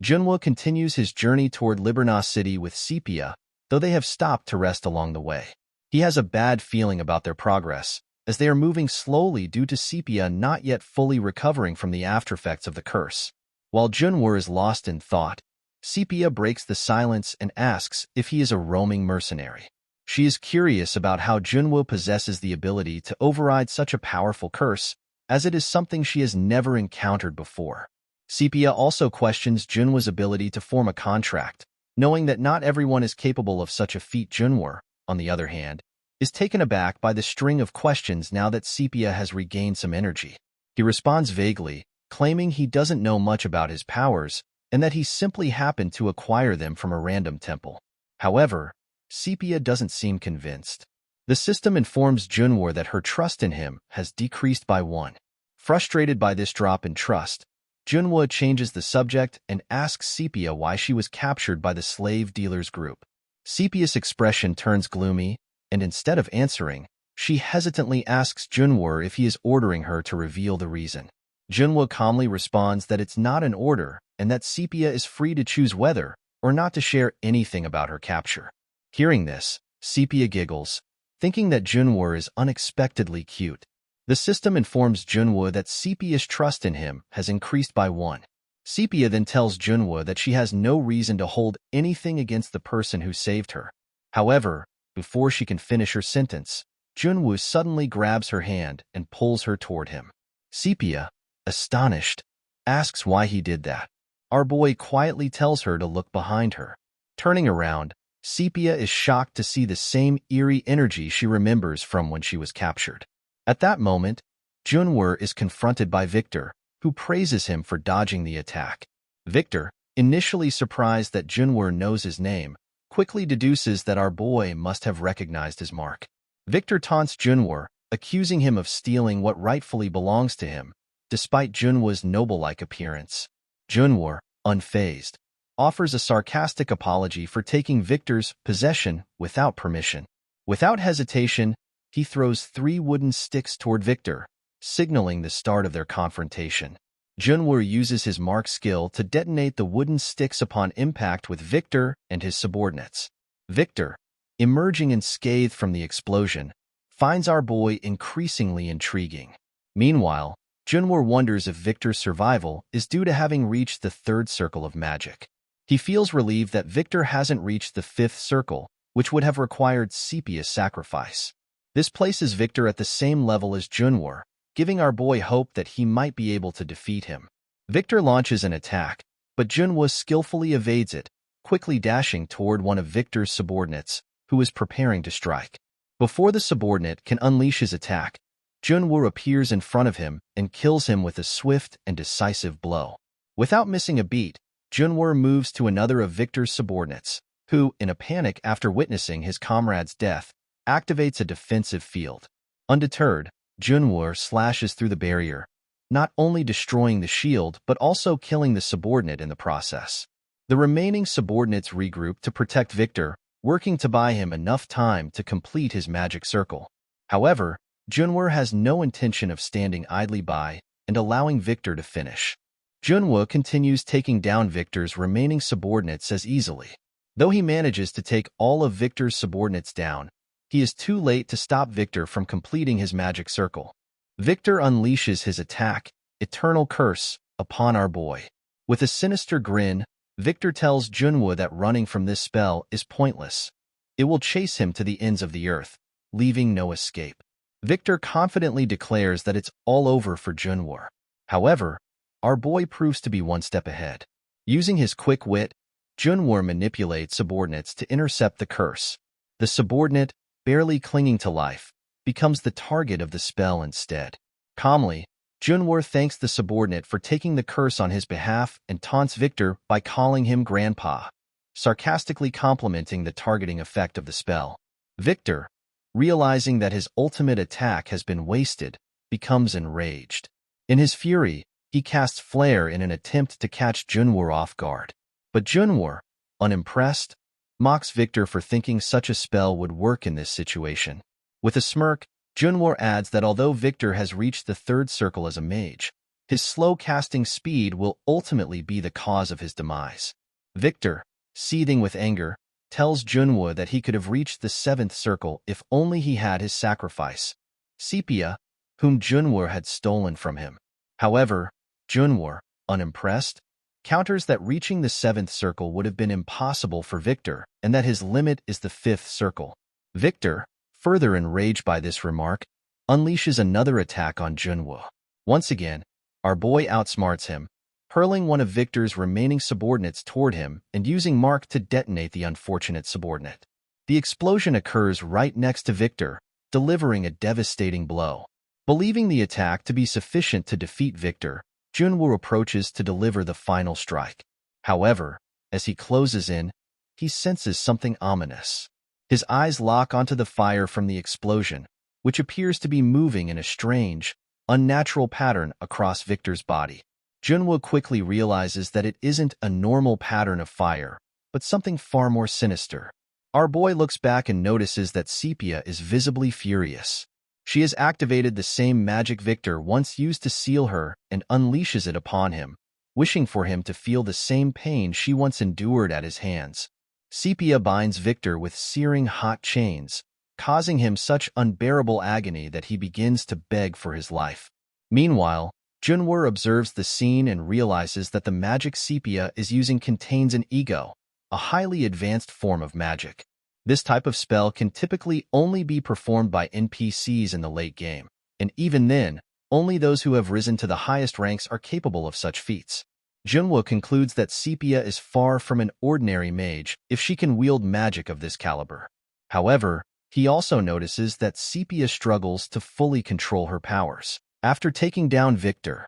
Junhwa continues his journey toward Libernas City with Sepia, though they have stopped to rest along the way. He has a bad feeling about their progress, as they are moving slowly due to Sepia not yet fully recovering from the aftereffects of the curse. While Junhwa is lost in thought, Sepia breaks the silence and asks if he is a roaming mercenary. She is curious about how Junhwa possesses the ability to override such a powerful curse, as it is something she has never encountered before. Sepia also questions Junhwa's ability to form a contract, knowing that not everyone is capable of such a feat. Junhwa, on the other hand, is taken aback by the string of questions now that Sepia has regained some energy. He responds vaguely, claiming he doesn't know much about his powers and that he simply happened to acquire them from a random temple. However, Sepia doesn't seem convinced. The system informs Junwoo that her trust in him has decreased by 1. Frustrated by this drop in trust, Junwoo changes the subject and asks Sepia why she was captured by the slave dealers group. Sepia's expression turns gloomy, and instead of answering, she hesitantly asks Junwoo if he is ordering her to reveal the reason. Junwoo calmly responds that it's not an order and that Sepia is free to choose whether or not to share anything about her capture. Hearing this, Sepia giggles, thinking that Junwoo is unexpectedly cute. The system informs Junwoo that Sepia's trust in him has increased by 1. Sepia then tells Junwoo that she has no reason to hold anything against the person who saved her. However, before she can finish her sentence, Junwoo suddenly grabs her hand and pulls her toward him. Sepia, astonished, asks why he did that. Our boy quietly tells her to look behind her. Turning around, Sepia is shocked to see the same eerie energy she remembers from when she was captured. At that moment, Junwoo is confronted by Victor, who praises him for dodging the attack. Victor, initially surprised that Junwoo knows his name, quickly deduces that our boy must have recognized his mark. Victor taunts Junwoo, accusing him of stealing what rightfully belongs to him, despite Junwoo's noble-like appearance. Junwoo, unfazed, offers a sarcastic apology for taking Victor's possession without permission. Without hesitation, he throws 3 wooden sticks toward Victor, signaling the start of their confrontation. Junwoo uses his mark skill to detonate the wooden sticks upon impact with Victor and his subordinates. Victor, emerging unscathed from the explosion, finds our boy increasingly intriguing. Meanwhile, Junwoo wonders if Victor's survival is due to having reached the 3rd circle of magic. He feels relieved that Victor hasn't reached the 5th circle, which would have required Sepia's sacrifice. This places Victor at the same level as Junwoo, giving our boy hope that he might be able to defeat him. Victor launches an attack, but Junwoo skillfully evades it, quickly dashing toward one of Victor's subordinates, who is preparing to strike. Before the subordinate can unleash his attack, Junwoo appears in front of him and kills him with a swift and decisive blow. Without missing a beat, Junwoo moves to another of Victor's subordinates, who, in a panic after witnessing his comrade's death, activates a defensive field. Undeterred, Junwoo slashes through the barrier, not only destroying the shield but also killing the subordinate in the process. The remaining subordinates regroup to protect Victor, working to buy him enough time to complete his magic circle. However, Junwoo has no intention of standing idly by and allowing Victor to finish. Junwoo continues taking down Victor's remaining subordinates as easily. Though he manages to take all of Victor's subordinates down, he is too late to stop Victor from completing his magic circle. Victor unleashes his attack, Eternal Curse, upon our boy. With a sinister grin, Victor tells Junwoo that running from this spell is pointless. It will chase him to the ends of the earth, leaving no escape. Victor confidently declares that it's all over for Junwoo. However, our boy proves to be one step ahead. Using his quick wit, Junwoo manipulates subordinates to intercept the curse. The subordinate, barely clinging to life, becomes the target of the spell instead. Calmly, Junwoo thanks the subordinate for taking the curse on his behalf and taunts Victor by calling him Grandpa, sarcastically complimenting the targeting effect of the spell. Victor, realizing that his ultimate attack has been wasted, becomes enraged. In his fury, he casts Flare in an attempt to catch Junwoo off guard. But Junwoo, unimpressed, mocks Victor for thinking such a spell would work in this situation. With a smirk, Junwoo adds that although Victor has reached the 3rd circle as a mage, his slow casting speed will ultimately be the cause of his demise. Victor, seething with anger, tells Junwoo that he could have reached the 7th circle if only he had his sacrifice, Sepia, whom Junwoo had stolen from him. However, Junwoo, unimpressed, counters that reaching the 7th circle would have been impossible for Victor and that his limit is the 5th circle. Victor, further enraged by this remark, unleashes another attack on Junwoo. Once again, our boy outsmarts him, hurling one of Victor's remaining subordinates toward him and using Mark to detonate the unfortunate subordinate. The explosion occurs right next to Victor, delivering a devastating blow. Believing the attack to be sufficient to defeat Victor, Junwoo approaches to deliver the final strike. However, as he closes in, he senses something ominous. His eyes lock onto the fire from the explosion, which appears to be moving in a strange, unnatural pattern across Victor's body. Junwoo quickly realizes that it isn't a normal pattern of fire, but something far more sinister. Our boy looks back and notices that Sepia is visibly furious. She has activated the same magic Victor once used to seal her and unleashes it upon him, wishing for him to feel the same pain she once endured at his hands. Sepia binds Victor with searing hot chains, causing him such unbearable agony that he begins to beg for his life. Meanwhile, Junwoo observes the scene and realizes that the magic Sepia is using contains an ego, a highly advanced form of magic. This type of spell can typically only be performed by NPCs in the late game, and even then, only those who have risen to the highest ranks are capable of such feats. Junwoo concludes that Sepia is far from an ordinary mage if she can wield magic of this caliber. However, he also notices that Sepia struggles to fully control her powers. After taking down Victor,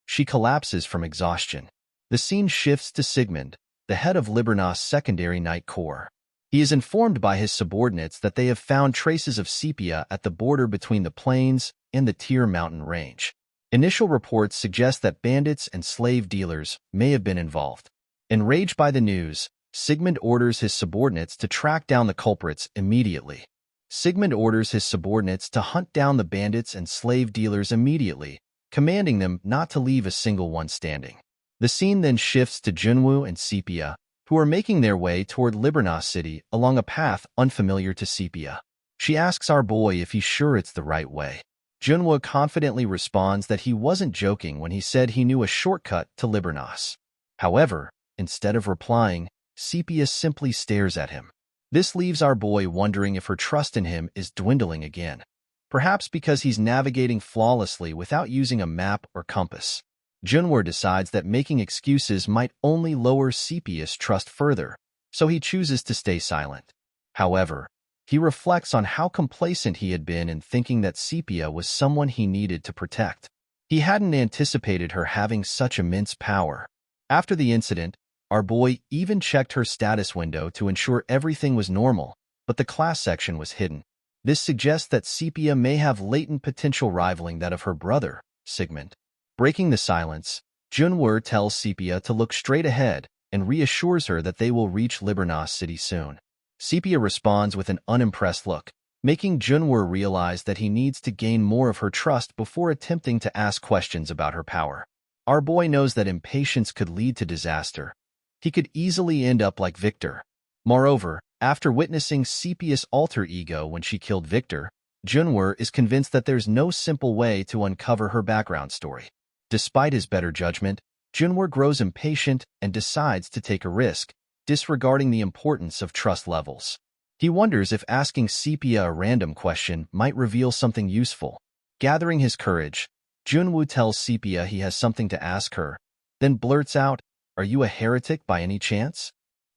she collapses from exhaustion. The scene shifts to Sigmund, the head of Libernas' secondary Knight Corps. He is informed by his subordinates that they have found traces of Sepia at the border between the plains and the Tyr mountain range. Initial reports suggest that bandits and slave dealers may have been involved. Enraged by the news, Sigmund orders his subordinates to track down the culprits immediately. Sigmund orders his subordinates to hunt down the bandits and slave dealers immediately, commanding them not to leave a single one standing. The scene then shifts to Junwoo and Sepia, who are making their way toward Libernas City along a path unfamiliar to Sepia. She asks our boy if he's sure it's the right way. Junwoo confidently responds that he wasn't joking when he said he knew a shortcut to Libernas. However, instead of replying, Sepia simply stares at him. This leaves our boy wondering if her trust in him is dwindling again, perhaps because he's navigating flawlessly without using a map or compass. Junwoo decides that making excuses might only lower Sepia's trust further, so he chooses to stay silent. However, he reflects on how complacent he had been in thinking that Sepia was someone he needed to protect. He hadn't anticipated her having such immense power. After the incident, our boy even checked her status window to ensure everything was normal, but the class section was hidden. This suggests that Sepia may have latent potential rivaling that of her brother, Sigmund. Breaking the silence, Junwoo tells Sepia to look straight ahead and reassures her that they will reach Libernas City soon. Sepia responds with an unimpressed look, making Junwoo realize that he needs to gain more of her trust before attempting to ask questions about her power. Our boy knows that impatience could lead to disaster. He could easily end up like Victor. Moreover, after witnessing Sepia's alter ego when she killed Victor, Junwoo is convinced that there's no simple way to uncover her background story. Despite his better judgment, Junwoo grows impatient and decides to take a risk, disregarding the importance of trust levels. He wonders if asking Sepia a random question might reveal something useful. Gathering his courage, Junwoo tells Sepia he has something to ask her, then blurts out, "Are you a heretic by any chance?"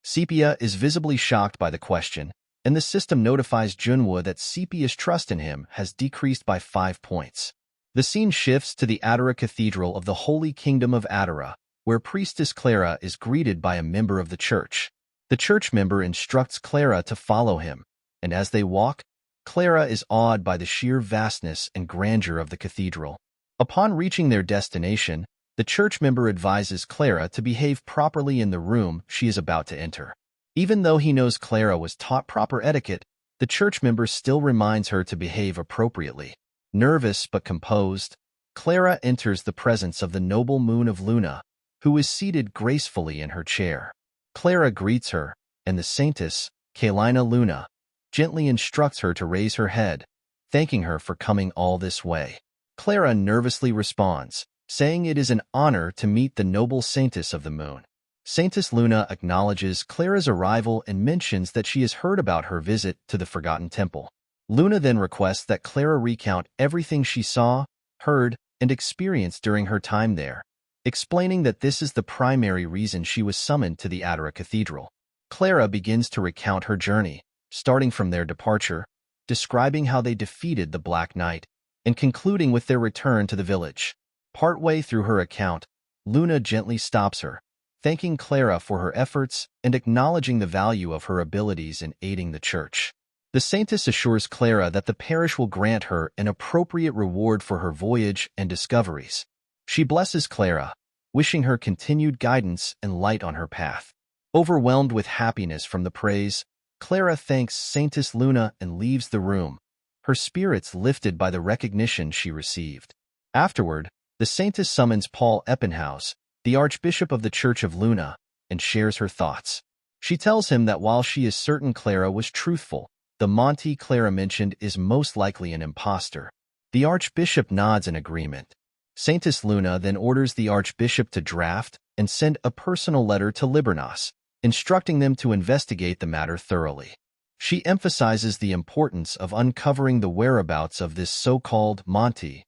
Sepia is visibly shocked by the question, and the system notifies Junwoo that Sepia's trust in him has decreased by 5 points. The scene shifts to the Adara Cathedral of the Holy Kingdom of Adara, where Priestess Clara is greeted by a member of the church. The church member instructs Clara to follow him, and as they walk, Clara is awed by the sheer vastness and grandeur of the cathedral. Upon reaching their destination, the church member advises Clara to behave properly in the room she is about to enter. Even though he knows Clara was taught proper etiquette, the church member still reminds her to behave appropriately. Nervous but composed, Clara enters the presence of the noble moon of Luna, who is seated gracefully in her chair. Clara greets her, and the saintess, Kalina Luna, gently instructs her to raise her head, thanking her for coming all this way. Clara nervously responds, saying it is an honor to meet the noble saintess of the moon. Saintess Luna acknowledges Clara's arrival and mentions that she has heard about her visit to the Forgotten Temple. Luna then requests that Clara recount everything she saw, heard, and experienced during her time there, explaining that this is the primary reason she was summoned to the Adara Cathedral. Clara begins to recount her journey, starting from their departure, describing how they defeated the Black Knight, and concluding with their return to the village. Partway through her account, Luna gently stops her, thanking Clara for her efforts and acknowledging the value of her abilities in aiding the church. The saintess assures Clara that the parish will grant her an appropriate reward for her voyage and discoveries. She blesses Clara, wishing her continued guidance and light on her path. Overwhelmed with happiness from the praise, Clara thanks Saintess Luna and leaves the room, her spirits lifted by the recognition she received. Afterward, the saintess summons Paul Eppenhaus, the Archbishop of the Church of Luna, and shares her thoughts. She tells him that while she is certain Clara was truthful, the Monty Clara mentioned is most likely an impostor. The Archbishop nods in agreement. Saintess Luna then orders the Archbishop to draft and send a personal letter to Liburnas, instructing them to investigate the matter thoroughly. She emphasizes the importance of uncovering the whereabouts of this so-called Monty